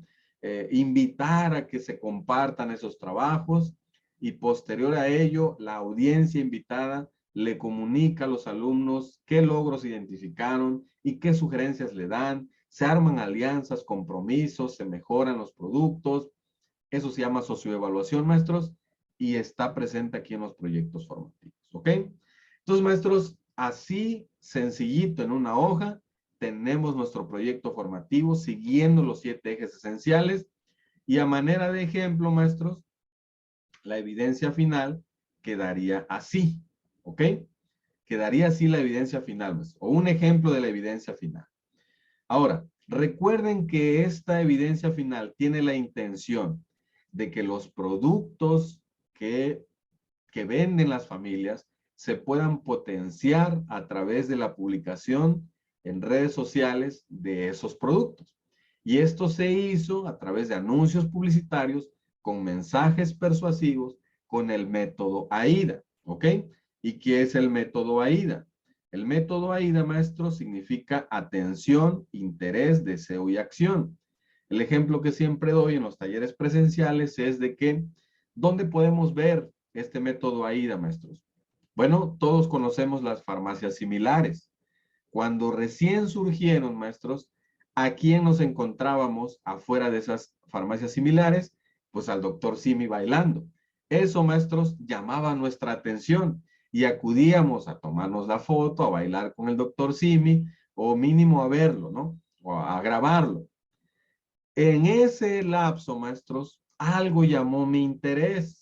A: invitar a que se compartan esos trabajos y posterior a ello, la audiencia invitada le comunica a los alumnos qué logros identificaron y qué sugerencias le dan, se arman alianzas, compromisos, se mejoran los productos. Eso se llama socioevaluación, maestros, y está presente aquí en los proyectos formativos, ¿ok? Entonces, maestros, así sencillito en una hoja, tenemos nuestro proyecto formativo siguiendo los 7 ejes esenciales y a manera de ejemplo, maestros, la evidencia final quedaría así, ¿ok? Quedaría así la evidencia final, maestros, o un ejemplo de la evidencia final. Ahora, recuerden que esta evidencia final tiene la intención de que los productos que venden las familias se puedan potenciar a través de la publicación en redes sociales de esos productos. Y esto se hizo a través de anuncios publicitarios con mensajes persuasivos con el método AIDA, ¿ok? ¿Y qué es el método AIDA? El método AIDA, maestro, significa atención, interés, deseo y acción. El ejemplo que siempre doy en los talleres presenciales es de que, ¿dónde podemos ver este método AIDA, maestros? Bueno, todos conocemos las farmacias similares. Cuando recién surgieron, maestros, ¿a quién nos encontrábamos afuera de esas farmacias similares? Pues al doctor Simi bailando. Eso, maestros, llamaba nuestra atención y acudíamos a tomarnos la foto, a bailar con el doctor Simi o mínimo a verlo, ¿no? O a grabarlo. En ese lapso, maestros, algo llamó mi interés.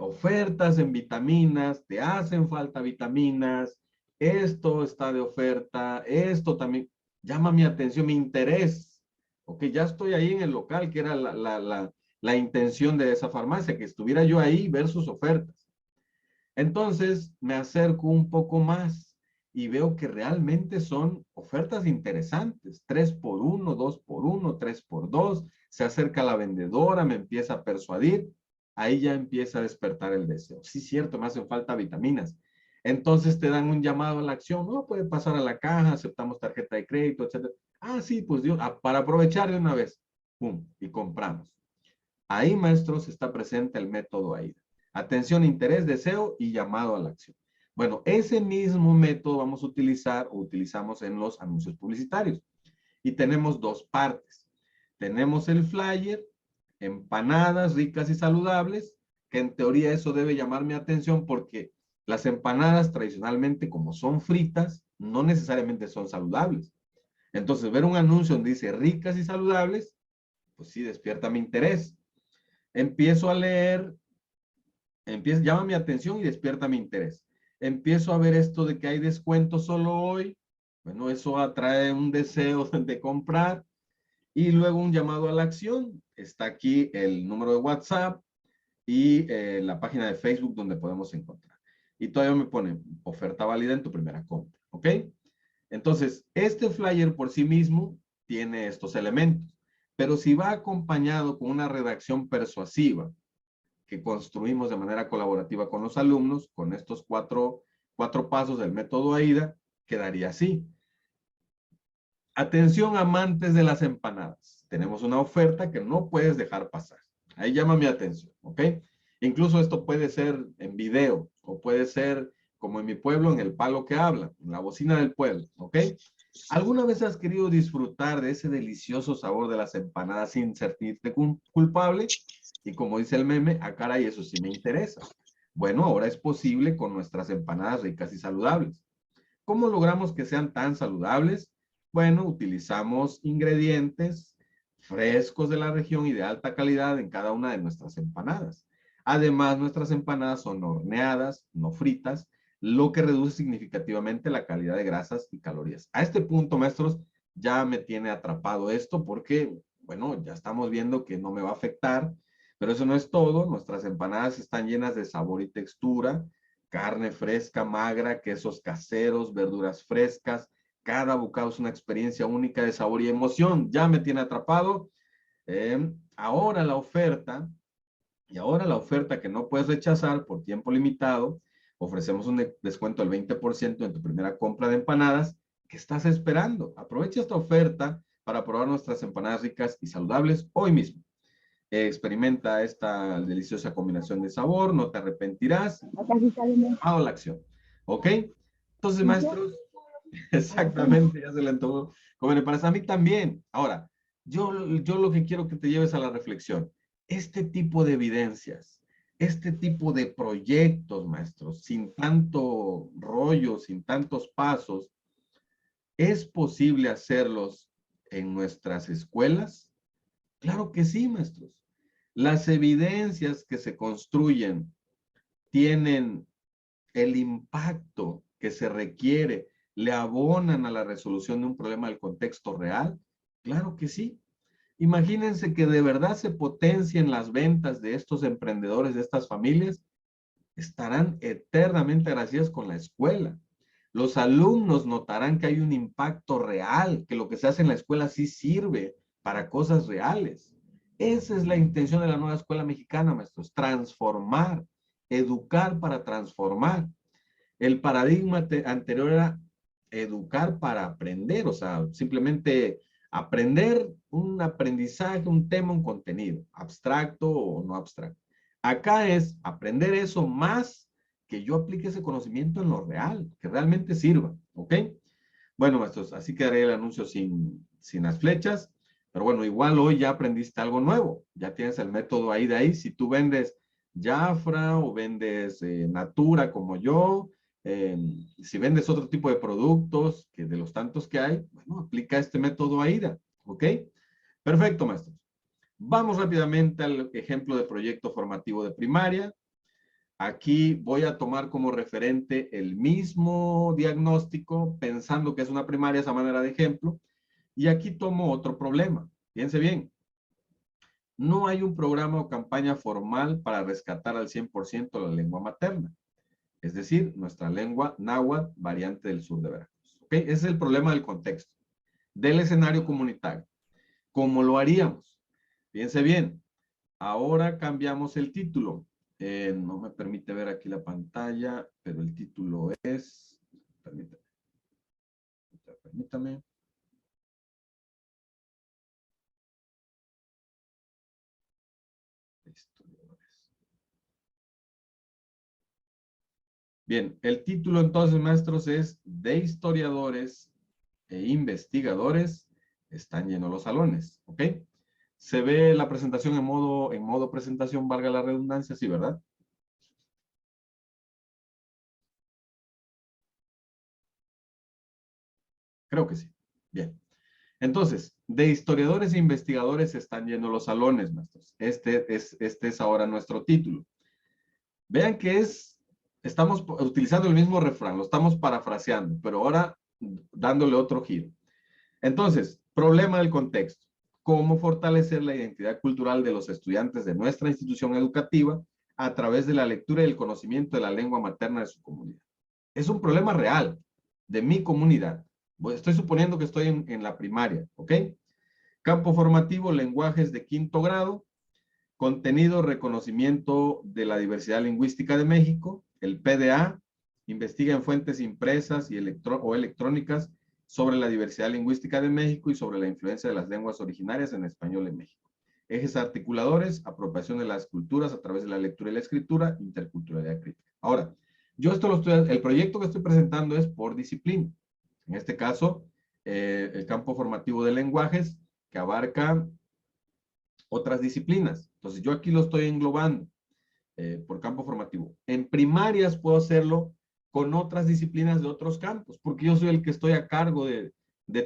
A: Ofertas en vitaminas, te hacen falta vitaminas, esto está de oferta, esto también llama mi atención, mi interés. Ok, ya estoy ahí en el local, que era la intención de esa farmacia, que estuviera yo ahí, ver sus ofertas. Entonces me acerco un poco más y veo que realmente son ofertas interesantes. 3 por 1, 2 por 1, 3 por 2. Se acerca la vendedora, me empieza a persuadir. Ahí ya empieza a despertar el deseo. Sí, cierto, me hacen falta vitaminas. Entonces te dan un llamado a la acción. No, puede pasar a la caja, aceptamos tarjeta de crédito, etcétera. Ah, sí, pues Dios, para aprovechar de una vez. Pum, y compramos. Ahí, maestros, está presente el método AIDA. Atención, interés, deseo y llamado a la acción. Bueno, ese mismo método vamos a utilizar o utilizamos en los anuncios publicitarios. Y tenemos dos partes. Tenemos el flyer, empanadas ricas y saludables, que en teoría eso debe llamar mi atención porque las empanadas tradicionalmente, como son fritas, no necesariamente son saludables. Entonces, ver un anuncio donde dice ricas y saludables, pues sí, despierta mi interés. Empiezo a leer, llama mi atención y despierta mi interés. Empiezo a ver esto de que hay descuento solo hoy. Bueno, eso atrae un deseo de comprar y luego un llamado a la acción. Está aquí el número de WhatsApp y la página de Facebook donde podemos encontrar. Y todavía me pone oferta válida en tu primera compra. ¿Ok? Entonces, este flyer por sí mismo tiene estos elementos, pero si va acompañado con una redacción persuasiva, que construimos de manera colaborativa con los alumnos, con estos cuatro pasos del método AIDA, quedaría así. Atención, amantes de las empanadas. Tenemos una oferta que no puedes dejar pasar. Ahí llama mi atención, ¿ok? Incluso esto puede ser en video o puede ser como en mi pueblo, en el palo que habla, en la bocina del pueblo, ¿ok? ¿Alguna vez has querido disfrutar de ese delicioso sabor de las empanadas sin sentirte culpable? Y como dice el meme, ah, caray, eso sí me interesa. Bueno, ahora es posible con nuestras empanadas ricas y saludables. ¿Cómo logramos que sean tan saludables? Bueno, utilizamos ingredientes frescos de la región y de alta calidad en cada una de nuestras empanadas. Además, nuestras empanadas son horneadas, no fritas, lo que reduce significativamente la calidad de grasas y calorías. A este punto, maestros, ya me tiene atrapado esto porque, bueno, ya estamos viendo que no me va a afectar, pero eso no es todo. Nuestras empanadas están llenas de sabor y textura, carne fresca, magra, quesos caseros, verduras frescas. Cada bocado es una experiencia única de sabor y emoción. Ya me tiene atrapado. Ahora la oferta, y ahora la oferta que no puedes rechazar por tiempo limitado, ofrecemos un descuento del 20% en tu primera compra de empanadas. ¿Qué estás esperando? Aprovecha esta oferta para probar nuestras empanadas ricas y saludables hoy mismo. Experimenta esta deliciosa combinación de sabor, no te arrepentirás. A la acción. ¿Ok? Entonces, maestros, exactamente, ya se le antojó comer empanadas. A mí también. Ahora, yo lo que quiero que te lleves a la reflexión, este tipo de evidencias, este tipo de proyectos, maestros, sin tanto rollo, sin tantos pasos, ¿es posible hacerlos en nuestras escuelas? Claro que sí, maestros. Las evidencias que se construyen tienen el impacto que se requiere, le abonan a la resolución de un problema del contexto real. Claro que sí. Imagínense que de verdad se potencien las ventas de estos emprendedores, de estas familias. estarán eternamente agradecidas con la escuela. Los alumnos notarán que hay un impacto real, que lo que se hace en la escuela sí sirve para cosas reales. Esa es la intención de la nueva escuela mexicana, maestros, transformar, educar para transformar. El paradigma anterior era educar para aprender, o sea, simplemente aprender un aprendizaje, un tema, un contenido, abstracto o no abstracto. Acá es aprender eso más que yo aplique ese conocimiento en lo real, que realmente sirva, ¿ok? Bueno, maestros, así quedaría el anuncio sin las flechas, pero bueno, igual hoy ya aprendiste algo nuevo, ya tienes el método ahí de ahí. Si tú vendes Jafra o vendes Natura como yo, eh, si vendes otro tipo de productos, que de los tantos que hay, bueno, aplica este método AIDA, ¿ok? Perfecto, maestros. Vamos rápidamente al ejemplo de proyecto formativo de primaria. Aquí voy a tomar como referente el mismo diagnóstico, pensando que es una primaria, esa manera de ejemplo. Y aquí tomo otro problema. Fíjense bien. No hay un programa o campaña formal para rescatar al 100% la lengua materna. Es decir, nuestra lengua náhuatl, variante del sur de Veracruz. ¿Ok? Ese es el problema del contexto, del escenario comunitario. ¿Cómo lo haríamos? Fíjense bien. Ahora cambiamos el título. No me permite ver aquí la pantalla, pero el título es, permítame. Bien, el título entonces, maestros, es de historiadores e investigadores están llenos los salones, ¿ok? Se ve la presentación en modo presentación, valga la redundancia, sí, ¿verdad? Creo que sí. Bien. Entonces, de historiadores e investigadores están llenos los salones, maestros. Este es ahora nuestro título. Vean que estamos utilizando el mismo refrán, lo estamos parafraseando, pero ahora dándole otro giro. Entonces, problema del contexto. ¿Cómo fortalecer la identidad cultural de los estudiantes de nuestra institución educativa a través de la lectura y el conocimiento de la lengua materna de su comunidad? Es un problema real de mi comunidad. Estoy suponiendo que estoy en la primaria, ¿ok? Campo formativo, lenguajes de quinto grado, contenido, reconocimiento de la diversidad lingüística de México, el PDA, investiga en fuentes impresas y electrónicas sobre la diversidad lingüística de México y sobre la influencia de las lenguas originarias en español en México. Ejes articuladores, apropiación de las culturas a través de la lectura y la escritura, interculturalidad crítica. Ahora, yo esto el proyecto que estoy presentando es por disciplina. En este caso, el campo formativo de lenguajes, que abarca otras disciplinas. Entonces, yo aquí lo estoy englobando por campo formativo. En primarias puedo hacerlo con otras disciplinas de otros campos, porque yo soy el que estoy a cargo de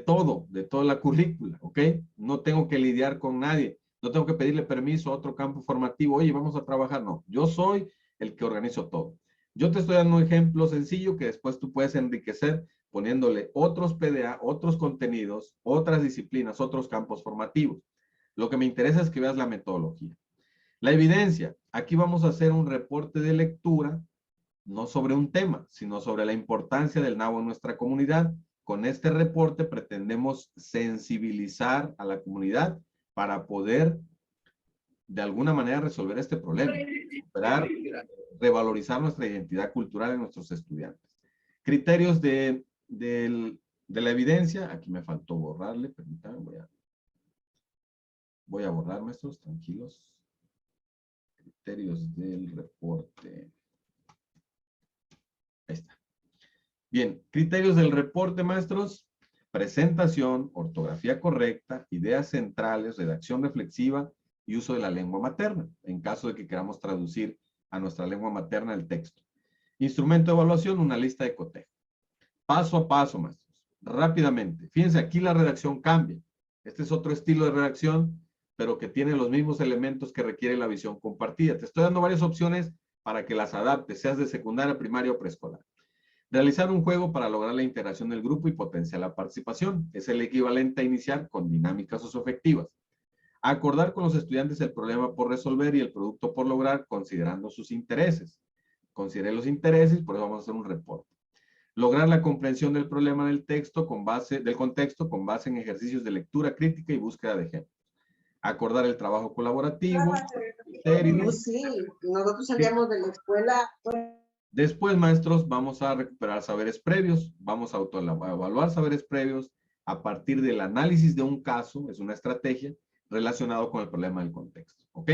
A: toda la currícula, ¿ok? No tengo que lidiar con nadie, no tengo que pedirle permiso a otro campo formativo, oye, vamos a trabajar, no, yo soy el que organizo todo. Yo te estoy dando un ejemplo sencillo que después tú puedes enriquecer poniéndole otros PDA, otros contenidos, otras disciplinas, otros campos formativos. Lo que me interesa es que veas la metodología. La evidencia. Aquí vamos a hacer un reporte de lectura, no sobre un tema, sino sobre la importancia del náhuatl en nuestra comunidad. Con este reporte pretendemos sensibilizar a la comunidad para poder de alguna manera resolver este problema, superar, revalorizar nuestra identidad cultural en nuestros estudiantes. Criterios de la evidencia. Aquí me faltó borrarle, permítanme, voy a borrar, maestros, tranquilos. Criterios del reporte. Ahí está. Bien, criterios del reporte, maestros. Presentación, ortografía correcta, ideas centrales, redacción reflexiva y uso de la lengua materna, en caso de que queramos traducir a nuestra lengua materna el texto. Instrumento de evaluación, una lista de cotejo. Paso a paso, maestros. Rápidamente. Fíjense, aquí la redacción cambia. Este es otro estilo de redacción, pero que tiene los mismos elementos que requiere la visión compartida. Te estoy dando varias opciones para que las adaptes, seas de secundaria, primaria o preescolar. Realizar un juego para lograr la integración del grupo y potenciar la participación. Es el equivalente a iniciar con dinámicas socioafectivas. Acordar con los estudiantes el problema por resolver y el producto por lograr considerando sus intereses. Consideré los intereses, por eso vamos a hacer un reporte. Lograr la comprensión del problema del texto del contexto con base en ejercicios de lectura crítica y búsqueda de ejemplos. Acordar el trabajo colaborativo, criterios.
B: Sí, nosotros salíamos de la escuela.
A: Después, maestros, vamos a recuperar saberes previos, vamos a autoevaluar saberes previos a partir del análisis de un caso, es una estrategia relacionado con el problema del contexto. ¿Ok?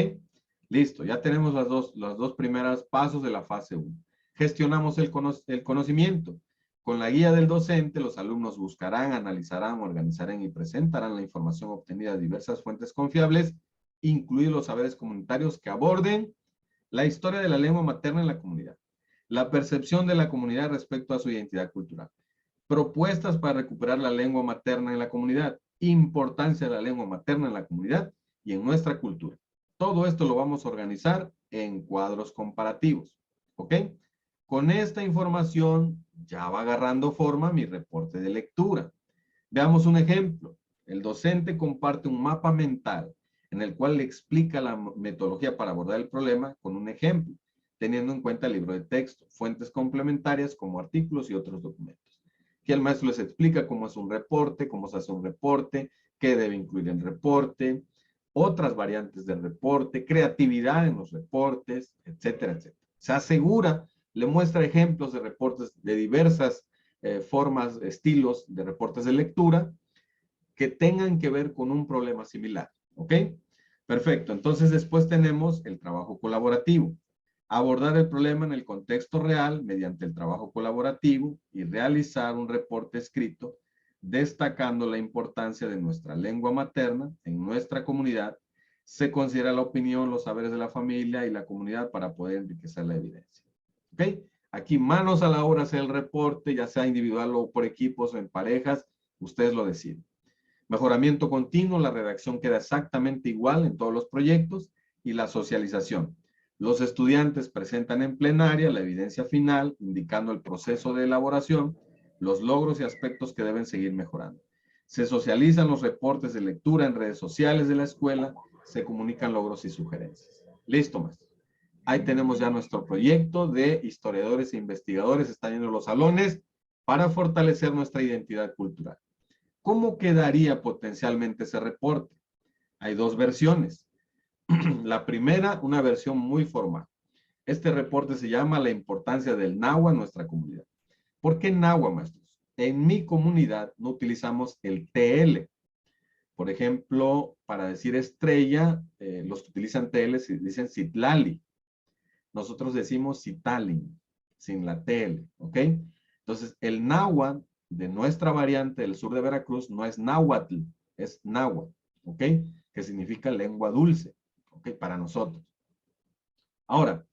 A: Listo, ya tenemos los dos primeros pasos de la fase 1. Gestionamos el conocimiento. Con la guía del docente, los alumnos buscarán, analizarán, organizarán y presentarán la información obtenida de diversas fuentes confiables, incluidos los saberes comunitarios que aborden la historia de la lengua materna en la comunidad, la percepción de la comunidad respecto a su identidad cultural, propuestas para recuperar la lengua materna en la comunidad, importancia de la lengua materna en la comunidad y en nuestra cultura. Todo esto lo vamos a organizar en cuadros comparativos. ¿Ok? Con esta información ya va agarrando forma mi reporte de lectura. Veamos un ejemplo. El docente comparte un mapa mental en el cual le explica la metodología para abordar el problema con un ejemplo, teniendo en cuenta el libro de texto, fuentes complementarias como artículos y otros documentos. Aquí el maestro les explica cómo es un reporte, cómo se hace un reporte, qué debe incluir el reporte, otras variantes del reporte, creatividad en los reportes, etcétera, etcétera. Se asegura, le muestra ejemplos de reportes de diversas formas, estilos de reportes de lectura que tengan que ver con un problema similar. ¿Ok? Perfecto. Entonces después tenemos el trabajo colaborativo. Abordar el problema en el contexto real mediante el trabajo colaborativo y realizar un reporte escrito destacando la importancia de nuestra lengua materna en nuestra comunidad. Se considera la opinión, los saberes de la familia y la comunidad para poder enriquecer la evidencia. ¿Ok? Aquí manos a la obra hacer el reporte, ya sea individual o por equipos o en parejas, ustedes lo deciden. Mejoramiento continuo, la redacción queda exactamente igual en todos los proyectos y la socialización. Los estudiantes presentan en plenaria la evidencia final, indicando el proceso de elaboración, los logros y aspectos que deben seguir mejorando. Se socializan los reportes de lectura en redes sociales de la escuela, se comunican logros y sugerencias. Listo, maestro. Ahí tenemos ya nuestro proyecto de historiadores e investigadores, están en los salones para fortalecer nuestra identidad cultural. ¿Cómo quedaría potencialmente ese reporte? Hay dos versiones. La primera, una versión muy formal. Este reporte se llama La importancia del náhuatl en nuestra comunidad. ¿Por qué náhuatl, maestros? En mi comunidad no utilizamos el TL. Por ejemplo, para decir estrella, los que utilizan TL dicen Citlali. Nosotros decimos Citalin, sin la TL, ¿ok? Entonces, el náhuatl de nuestra variante del sur de Veracruz no es náhuatl, es náhuatl, ¿ok? Que significa lengua dulce, ¿ok? Para nosotros. Ahora,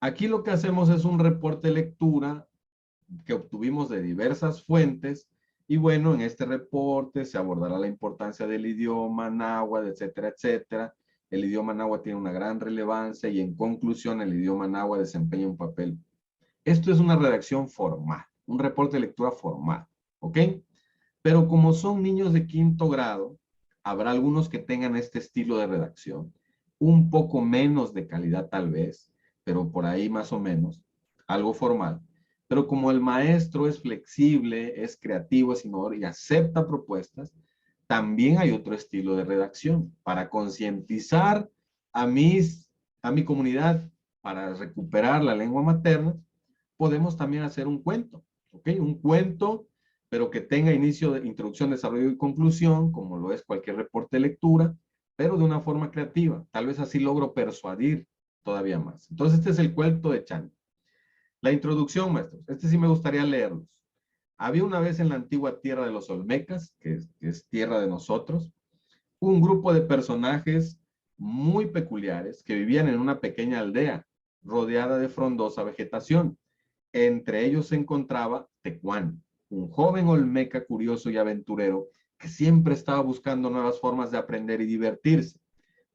A: aquí lo que hacemos es un reporte de lectura que obtuvimos de diversas fuentes y bueno, en este reporte se abordará la importancia del idioma náhuatl, etcétera, etcétera. El idioma náhuatl tiene una gran relevancia y en conclusión el idioma náhuatl desempeña un papel. Esto es una redacción formal, un reporte de lectura formal, ¿ok? Pero como son niños de quinto grado, habrá algunos que tengan este estilo de redacción, un poco menos de calidad tal vez, pero por ahí más o menos, algo formal. Pero como el maestro es flexible, es creativo, es innovador y acepta propuestas, también hay otro estilo de redacción para concientizar a mi comunidad para recuperar la lengua materna. Podemos también hacer un cuento, ¿ok? Un cuento, pero que tenga inicio, de introducción, desarrollo y conclusión, como lo es cualquier reporte de lectura, pero de una forma creativa. Tal vez así logro persuadir todavía más. Entonces, este es el cuento de Chan. La introducción, maestros. Este sí me gustaría leerlos. Había una vez en la antigua tierra de los Olmecas, que es tierra de nosotros, un grupo de personajes muy peculiares que vivían en una pequeña aldea rodeada de frondosa vegetación. Entre ellos se encontraba Tecuán, un joven olmeca curioso y aventurero que siempre estaba buscando nuevas formas de aprender y divertirse.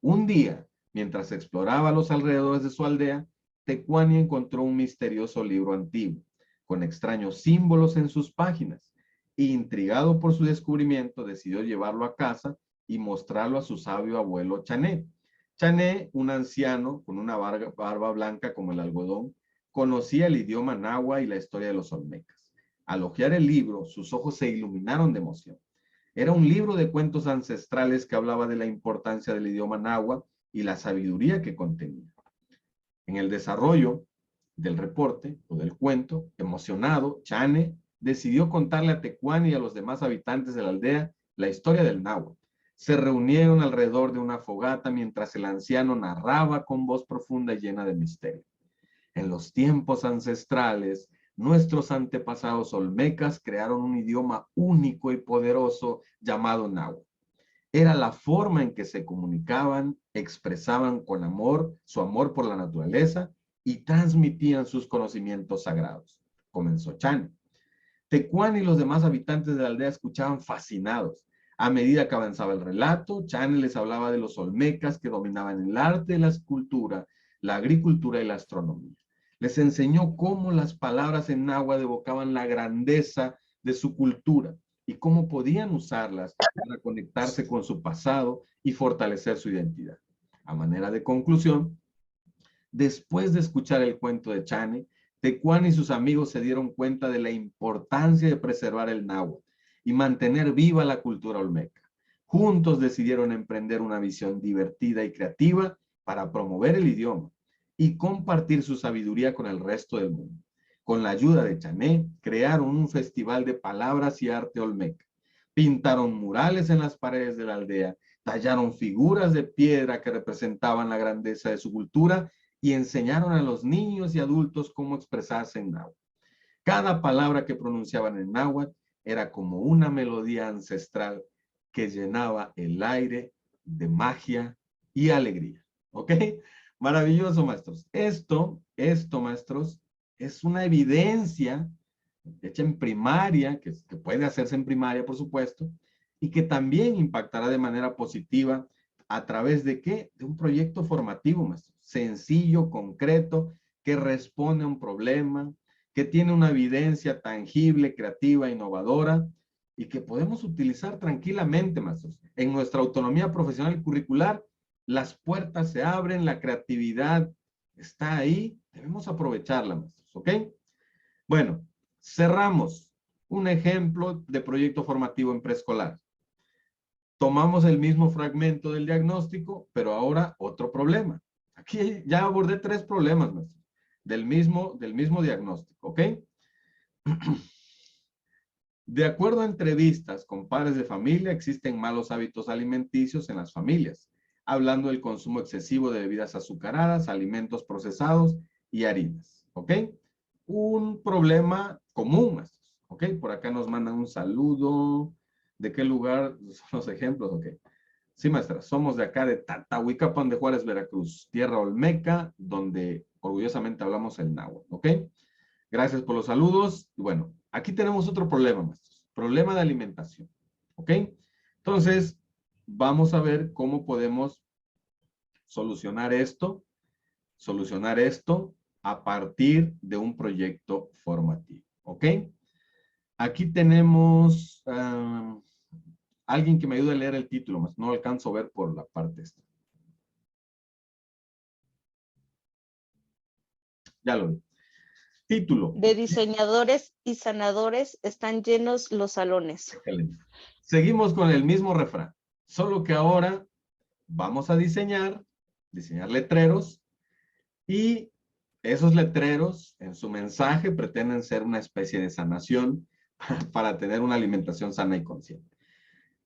A: Un día, mientras exploraba los alrededores de su aldea, Tecuani encontró un misterioso libro antiguo, con extraños símbolos en sus páginas. Intrigado por su descubrimiento, decidió llevarlo a casa y mostrarlo a su sabio abuelo Chané. Chané, un anciano con una barba blanca como el algodón, conocía el idioma náhuatl y la historia de los olmecas. Al hojear el libro, sus ojos se iluminaron de emoción. Era un libro de cuentos ancestrales que hablaba de la importancia del idioma náhuatl y la sabiduría que contenía. En el desarrollo del reporte o del cuento, emocionado, Chane decidió contarle a Tecuani y a los demás habitantes de la aldea la historia del náhuatl. Se reunieron alrededor de una fogata mientras el anciano narraba con voz profunda y llena de misterio. En los tiempos ancestrales, nuestros antepasados olmecas crearon un idioma único y poderoso llamado náhuatl. Era la forma en que se comunicaban, expresaban con amor su amor por la naturaleza y transmitían sus conocimientos sagrados. Comenzó Chane. Tecuani y los demás habitantes de la aldea escuchaban fascinados. A medida que avanzaba el relato, Chane les hablaba de los olmecas que dominaban el arte, la escultura, la agricultura y la astronomía. Les enseñó cómo las palabras en náhuatl evocaban la grandeza de su cultura y cómo podían usarlas para conectarse con su pasado y fortalecer su identidad. A manera de conclusión, después de escuchar el cuento de Chane, Tecuani y sus amigos se dieron cuenta de la importancia de preservar el náhuatl y mantener viva la cultura olmeca. Juntos decidieron emprender una visión divertida y creativa para promover el idioma y compartir su sabiduría con el resto del mundo. Con la ayuda de Chane, crearon un festival de palabras y arte olmeca. Pintaron murales en las paredes de la aldea, tallaron figuras de piedra que representaban la grandeza de su cultura y enseñaron a los niños y adultos cómo expresarse en náhuatl. Cada palabra que pronunciaban en náhuatl era como una melodía ancestral que llenaba el aire de magia y alegría. ¿Ok? Maravilloso, maestros. Esto, maestros, es una evidencia hecha en primaria, que puede hacerse en primaria, por supuesto, y que también impactará de manera positiva a través de ¿qué? De un proyecto formativo, maestro. Sencillo, concreto, que responde a un problema, que tiene una evidencia tangible, creativa, innovadora, y que podemos utilizar tranquilamente, maestros. En nuestra autonomía profesional y curricular, las puertas se abren, la creatividad está ahí, debemos aprovecharla, maestros, ¿ok? Bueno, cerramos un ejemplo de proyecto formativo en preescolar. Tomamos el mismo fragmento del diagnóstico, pero ahora otro problema. Aquí ya abordé 3 problemas, maestros, del mismo diagnóstico, ¿ok? De acuerdo a entrevistas con padres de familia, existen malos hábitos alimenticios en las familias, hablando del consumo excesivo de bebidas azucaradas, alimentos procesados y harinas, ¿ok? Un problema común, maestros, ¿ok? Por acá nos mandan un saludo. ¿De qué lugar son los ejemplos? Ok. Sí, maestra, somos de acá de Tatahuicapan de Juárez, Veracruz, tierra olmeca, donde orgullosamente hablamos el náhuatl, ¿ok? Gracias por los saludos. Y bueno, aquí tenemos otro problema, maestros. Problema de alimentación, ¿ok? Entonces, vamos a ver cómo podemos solucionar esto a partir de un proyecto formativo, ¿ok? Aquí tenemos alguien que me ayude a leer el título, más no alcanzo a ver por la parte esta. Ya lo vi. Título.
C: De diseñadores y sanadores están llenos los salones.
A: Excelente. Seguimos con el mismo refrán, solo que ahora vamos a diseñar letreros y esos letreros en su mensaje pretenden ser una especie de sanación para tener una alimentación sana y consciente.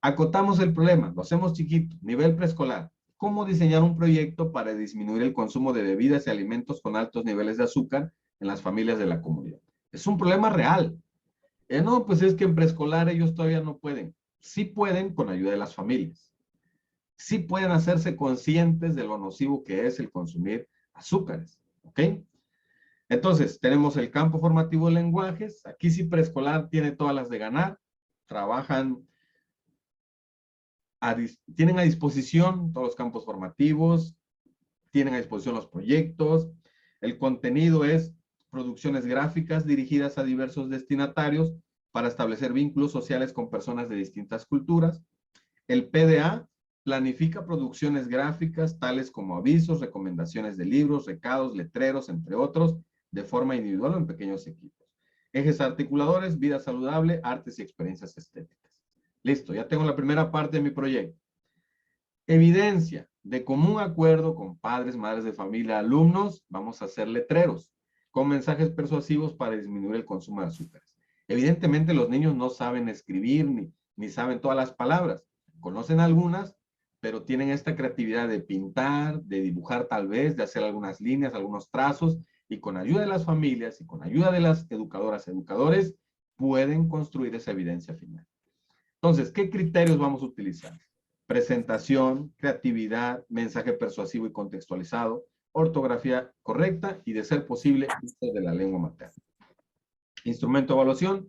A: Acotamos el problema, lo hacemos chiquito, nivel preescolar. ¿Cómo diseñar un proyecto para disminuir el consumo de bebidas y alimentos con altos niveles de azúcar en las familias de la comunidad? Es un problema real. No, pues es que en preescolar ellos todavía no pueden. Sí pueden con ayuda de las familias. Sí pueden hacerse conscientes de lo nocivo que es el consumir azúcares. ¿Ok? Entonces, tenemos el campo formativo de lenguajes. Aquí sí preescolar tiene todas las de ganar. Trabajan tienen a disposición todos los campos formativos, tienen a disposición los proyectos, el contenido es producciones gráficas dirigidas a diversos destinatarios para establecer vínculos sociales con personas de distintas culturas. El PDA planifica producciones gráficas tales como avisos, recomendaciones de libros, recados, letreros, entre otros, de forma individual o en pequeños equipos. Ejes articuladores, vida saludable, artes y experiencias estéticas. Listo, ya tengo la primera parte de mi proyecto. Evidencia. De común acuerdo con padres, madres de familia, alumnos, vamos a hacer letreros con mensajes persuasivos para disminuir el consumo de azúcares. Evidentemente los niños no saben escribir ni saben todas las palabras. Conocen algunas, pero tienen esta creatividad de pintar, de dibujar tal vez, de hacer algunas líneas, algunos trazos, y con ayuda de las familias y con ayuda de las educadoras, educadores, pueden construir esa evidencia final. Entonces, ¿qué criterios vamos a utilizar? Presentación, creatividad, mensaje persuasivo y contextualizado, ortografía correcta y, de ser posible, uso de la lengua materna. Instrumento de evaluación.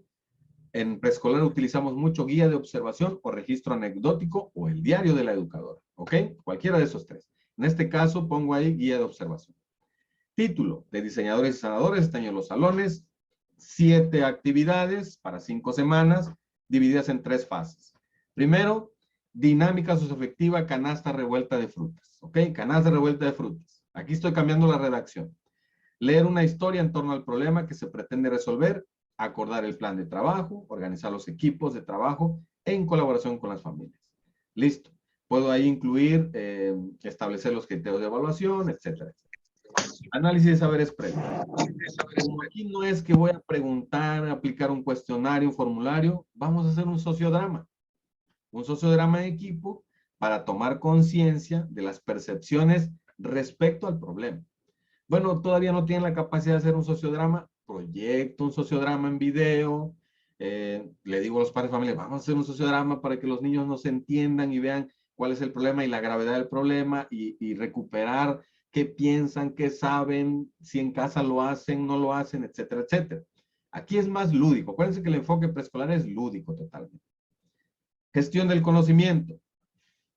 A: En preescolar utilizamos mucho guía de observación o registro anecdótico o el diario de la educadora. ¿Ok? Cualquiera de esos tres. En este caso pongo ahí guía de observación. Título de diseñadores y sanadores, este año los salones. 7 actividades para 5 semanas, divididas en 3 fases. Primero, dinámica socioafectiva, canasta revuelta de frutas. ¿Ok? Canasta revuelta de frutas. Aquí estoy cambiando la redacción. Leer una historia en torno al problema que se pretende resolver, acordar el plan de trabajo, organizar los equipos de trabajo en colaboración con las familias. Listo. Puedo ahí incluir, establecer los criterios de evaluación, etcétera. Análisis de saberes previos. Como aquí no es que voy a preguntar, aplicar un cuestionario, un formulario, vamos a hacer un sociodrama. Un sociodrama de equipo para tomar conciencia de las percepciones respecto al problema. Bueno, todavía no tienen la capacidad de hacer un sociodrama, proyecto un sociodrama en video, le digo a los padres de familia, vamos a hacer un sociodrama para que los niños nos entiendan y vean cuál es el problema y la gravedad del problema y recuperar qué piensan, qué saben, si en casa lo hacen, no lo hacen, etcétera, etcétera. Aquí es más lúdico. Acuérdense que el enfoque preescolar es lúdico totalmente. Gestión del conocimiento.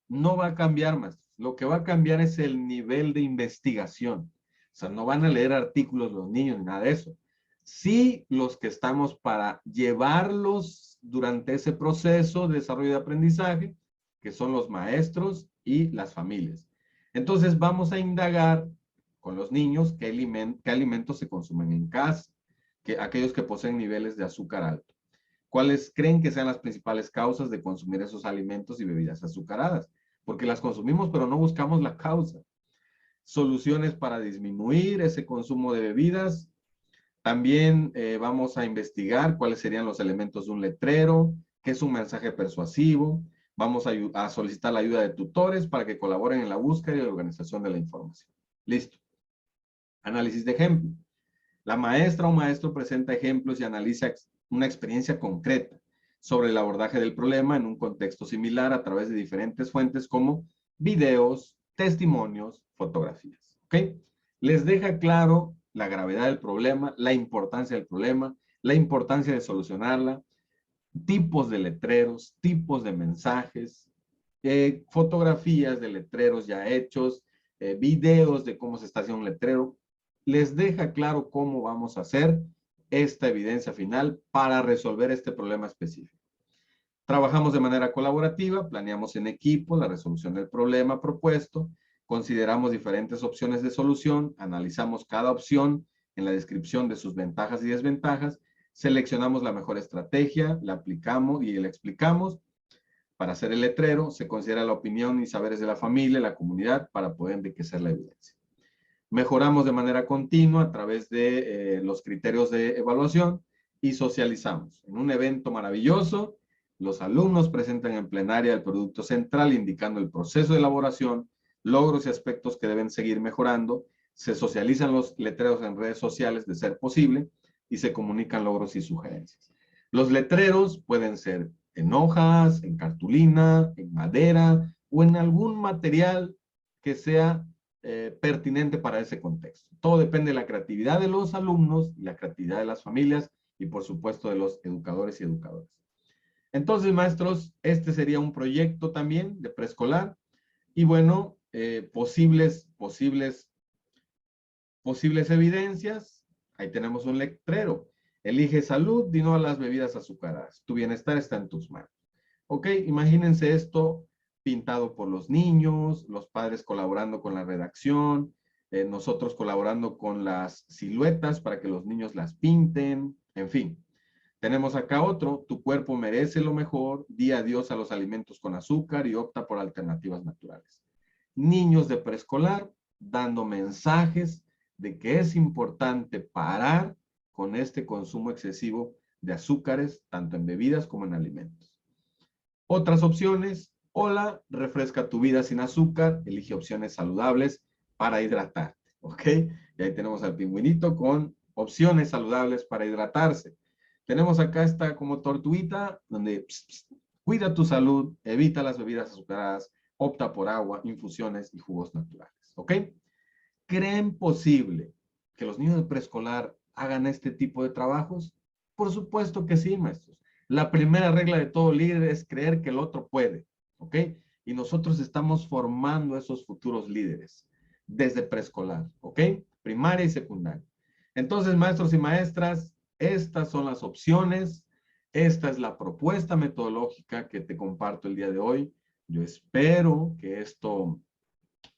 A: No va a cambiar más. Lo que va a cambiar es el nivel de investigación. O sea, no van a leer artículos los niños ni nada de eso. Sí, los que estamos para llevarlos durante ese proceso de desarrollo de aprendizaje, que son los maestros y las familias. Entonces vamos a indagar con los niños qué alimentos se consumen en casa, aquellos que poseen niveles de azúcar alto. ¿Cuáles creen que sean las principales causas de consumir esos alimentos y bebidas azucaradas? Porque las consumimos, pero no buscamos la causa. Soluciones para disminuir ese consumo de bebidas. También vamos a investigar cuáles serían los elementos de un letrero, qué es un mensaje persuasivo. Vamos a solicitar la ayuda de tutores para que colaboren en la búsqueda y la organización de la información. Listo. Análisis de ejemplo. La maestra o maestro presenta ejemplos y analiza una experiencia concreta sobre el abordaje del problema en un contexto similar a través de diferentes fuentes como videos, testimonios, fotografías. ¿Ok? Les deja claro la gravedad del problema, la importancia del problema, la importancia de solucionarla, tipos de letreros, tipos de mensajes, fotografías de letreros ya hechos, videos de cómo se está haciendo un letrero. Les deja claro cómo vamos a hacer esta evidencia final para resolver este problema específico. Trabajamos de manera colaborativa, planeamos en equipo la resolución del problema propuesto, consideramos diferentes opciones de solución, analizamos cada opción en la descripción de sus ventajas y desventajas, seleccionamos la mejor estrategia, la aplicamos y la explicamos. Para hacer el letrero, se considera la opinión y saberes de la familia, la comunidad, para poder enriquecer la evidencia. Mejoramos de manera continua a través de los criterios de evaluación y socializamos. En un evento maravilloso, los alumnos presentan en plenaria el producto central indicando el proceso de elaboración, logros y aspectos que deben seguir mejorando, se socializan los letreros en redes sociales de ser posible y se comunican logros y sugerencias. Los letreros pueden ser en hojas, en cartulina, en madera o en algún material que sea pertinente para ese contexto. Todo depende de la creatividad de los alumnos, la creatividad de las familias y por supuesto de los educadores y educadoras. Entonces, maestros, este sería un proyecto también de preescolar y bueno, posibles evidencias. Ahí tenemos un letrero. Elige salud, di no a las bebidas azucaradas. Tu bienestar está en tus manos. Ok, imagínense esto pintado por los niños, los padres colaborando con la redacción, nosotros colaborando con las siluetas para que los niños las pinten, en fin. Tenemos acá otro, tu cuerpo merece lo mejor, di adiós a los alimentos con azúcar y opta por alternativas naturales. Niños de preescolar dando mensajes de que es importante parar con este consumo excesivo de azúcares, tanto en bebidas como en alimentos. Otras opciones, hola, refresca tu vida sin azúcar, elige opciones saludables para hidratarte, ¿ok? Y ahí tenemos al pingüinito con opciones saludables para hidratarse. Tenemos acá esta como tortuguita, donde cuida tu salud, evita las bebidas azucaradas, opta por agua, infusiones y jugos naturales, ¿ok? ¿Creen posible que los niños de preescolar hagan este tipo de trabajos? Por supuesto que sí, maestros. La primera regla de todo líder es creer que el otro puede, ¿ok? Y nosotros estamos formando esos futuros líderes desde preescolar, ¿ok? Primaria y secundaria. Entonces, maestros y maestras, estas son las opciones. Esta es la propuesta metodológica que te comparto el día de hoy. Yo espero que esto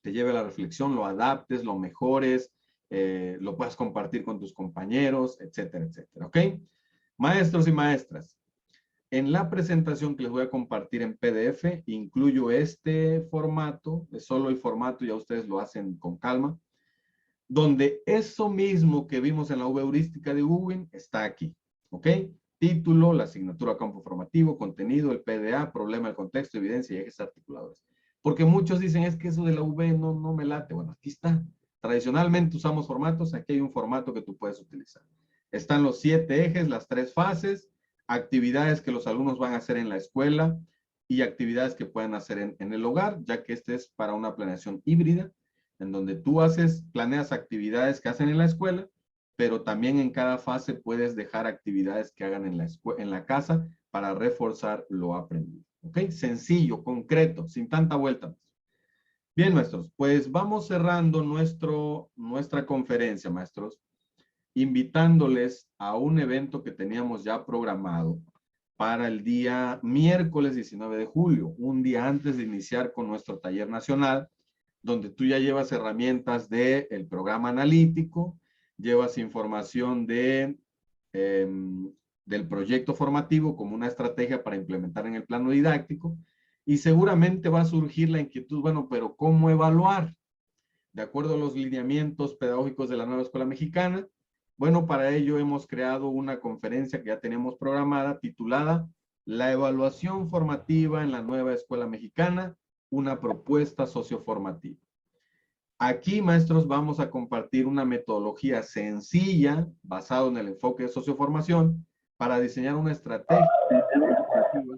A: te lleve a la reflexión, lo adaptes, lo mejores, lo puedas compartir con tus compañeros, etcétera, etcétera, ¿ok? Maestros y maestras, en la presentación que les voy a compartir en PDF, incluyo este formato, es solo el formato, ya ustedes lo hacen con calma, donde eso mismo que vimos en la V heurística de Google está aquí, ¿ok? Título, la asignatura campo formativo, contenido, el PDA, problema, el contexto, evidencia y ejes articuladores. Porque muchos dicen, es que eso de la V no me late. Bueno, aquí está. Tradicionalmente usamos formatos, aquí hay un formato que tú puedes utilizar. Están los 7 ejes, las 3 fases, actividades que los alumnos van a hacer en la escuela y actividades que pueden hacer en el hogar, ya que este es para una planeación híbrida, en donde tú planeas actividades que hacen en la escuela, pero también en cada fase puedes dejar actividades que hagan en la casa para reforzar lo aprendido. ¿Ok? Sencillo, concreto, sin tanta vuelta. Bien, maestros, pues vamos cerrando nuestra conferencia, maestros, invitándoles a un evento que teníamos ya programado para el día miércoles 19 de julio, un día antes de iniciar con nuestro taller nacional, donde tú ya llevas herramientas del programa analítico, llevas información del proyecto formativo como una estrategia para implementar en el plano didáctico, y seguramente va a surgir la inquietud, bueno, pero ¿cómo evaluar? De acuerdo a los lineamientos pedagógicos de la nueva escuela mexicana, bueno, para ello hemos creado una conferencia que ya tenemos programada titulada La evaluación formativa en la nueva escuela mexicana, una propuesta socioformativa. Aquí, maestros, vamos a compartir una metodología sencilla, basada en el enfoque de socioformación, para diseñar una estrategia educativa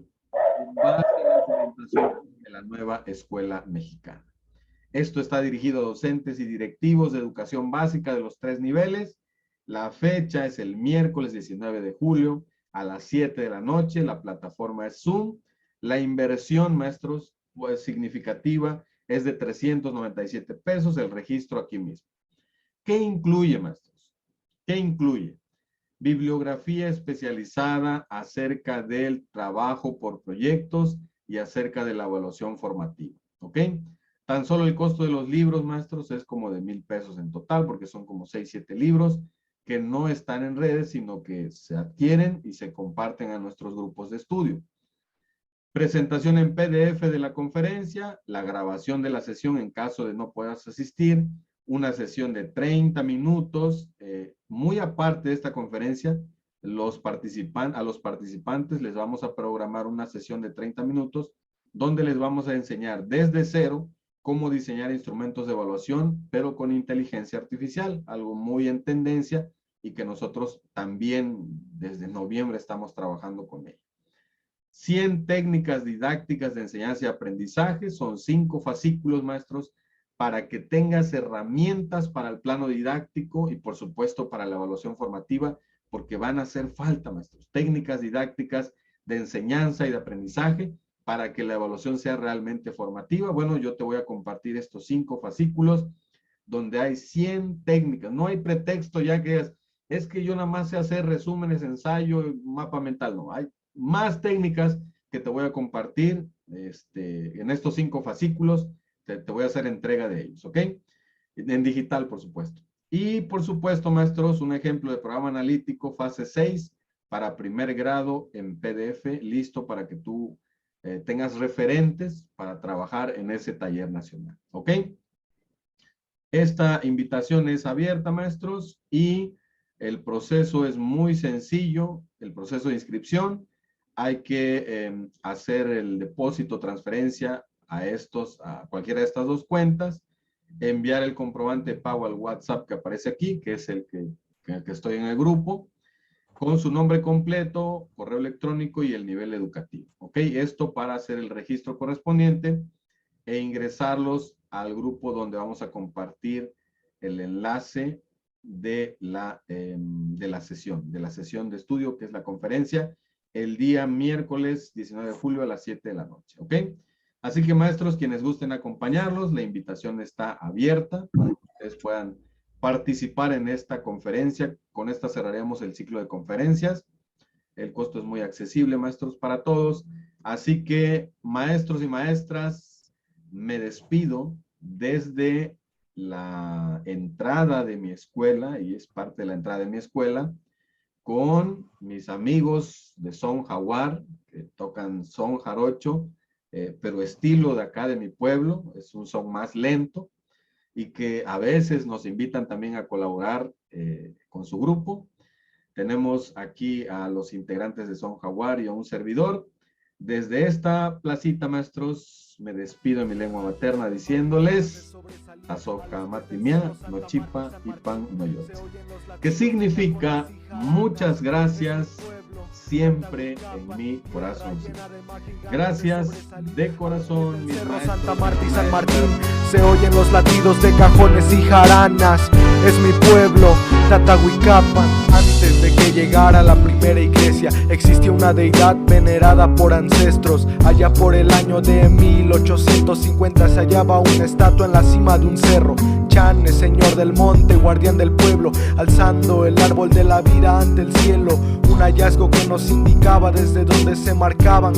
A: en base a la implementación de la nueva escuela mexicana. Esto está dirigido a docentes y directivos de educación básica de los 3 niveles. La fecha es el miércoles 19 de julio a las 7 de la noche. La plataforma es Zoom. La inversión, maestros, pues, significativa es de 397 pesos. El registro aquí mismo. ¿Qué incluye, maestros? ¿Qué incluye? Bibliografía especializada acerca del trabajo por proyectos y acerca de la evaluación formativa. ¿Ok? Tan solo el costo de los libros, maestros, es como de 1,000 pesos en total, porque son como 6, 7 libros que no están en redes, sino que se adquieren y se comparten a nuestros grupos de estudio. Presentación en PDF de la conferencia, la grabación de la sesión en caso de no puedas asistir, una sesión de 30 minutos. Muy aparte de esta conferencia, a los participantes les vamos a programar una sesión de 30 minutos donde les vamos a enseñar desde cero cómo diseñar instrumentos de evaluación, pero con inteligencia artificial, algo muy en tendencia y que nosotros también desde noviembre estamos trabajando con ello. 100 técnicas didácticas de enseñanza y aprendizaje, son 5 fascículos, maestros, para que tengas herramientas para el plano didáctico y por supuesto para la evaluación formativa, porque van a hacer falta, maestros, técnicas didácticas de enseñanza y de aprendizaje para que la evaluación sea realmente formativa. Bueno, yo te voy a compartir estos 5 fascículos donde hay 100 técnicas. No hay pretexto ya que es que yo nada más sé hacer resúmenes, ensayo, mapa mental. No, hay más técnicas que te voy a compartir en estos 5 fascículos. Te voy a hacer entrega de ellos, ¿ok? en digital, por supuesto. Y por supuesto, maestros, un ejemplo de programa analítico fase 6 para primer grado en PDF, listo para que tú tengas referentes para trabajar en ese taller nacional. ¿Ok? Esta invitación es abierta, maestros, y el proceso es muy sencillo, el proceso de inscripción. Hay que hacer el depósito, transferencia a cualquiera de estas dos cuentas, enviar el comprobante de pago al WhatsApp que aparece aquí, que es el que estoy en el grupo, con su nombre completo, correo electrónico y el nivel educativo. ¿Ok? Esto para hacer el registro correspondiente e ingresarlos al grupo donde vamos a compartir el enlace de la sesión de estudio, que es la conferencia, el día miércoles 19 de julio a las 7 de la noche. ¿Ok? Así que, maestros, quienes gusten acompañarlos, la invitación está abierta para que ustedes puedan participar en esta conferencia. Con esta cerraremos el ciclo de conferencias. El costo es muy accesible, maestros, para todos. Así que, maestros y maestras, me despido desde la entrada de mi escuela, y es parte de la entrada de mi escuela, con mis amigos de son jaguar, que tocan son jarocho, pero estilo de acá de mi pueblo, es un son más lento, y que a veces nos invitan también a colaborar con su grupo. Tenemos aquí a los integrantes de Son Jaguar y a un servidor. Desde esta placita, maestros, me despido en mi lengua materna diciéndoles Azoka Matimia, Nochipa y Pan Noyotse, que significa muchas gracias siempre en mi corazón. Gracias de corazón, mis maestros.
D: Santa Marta y San Martín, se oyen los latidos de cajones y jaranas. Es mi pueblo, Tatahuicapan. Antes de que llegara la primera iglesia, existía una deidad venerada por ancestros. Allá por el año de 1850 se hallaba una estatua en la cima de un cerro. Chan es señor del monte, guardián del pueblo, alzando el árbol de la vida ante el cielo. Un hallazgo que nos indicaba desde donde se marcaban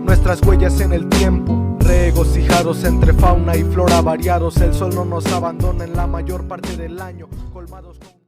D: nuestras huellas en el tiempo. Regocijados entre fauna y flora variados, el sol no nos abandona en la mayor parte del año, colmados con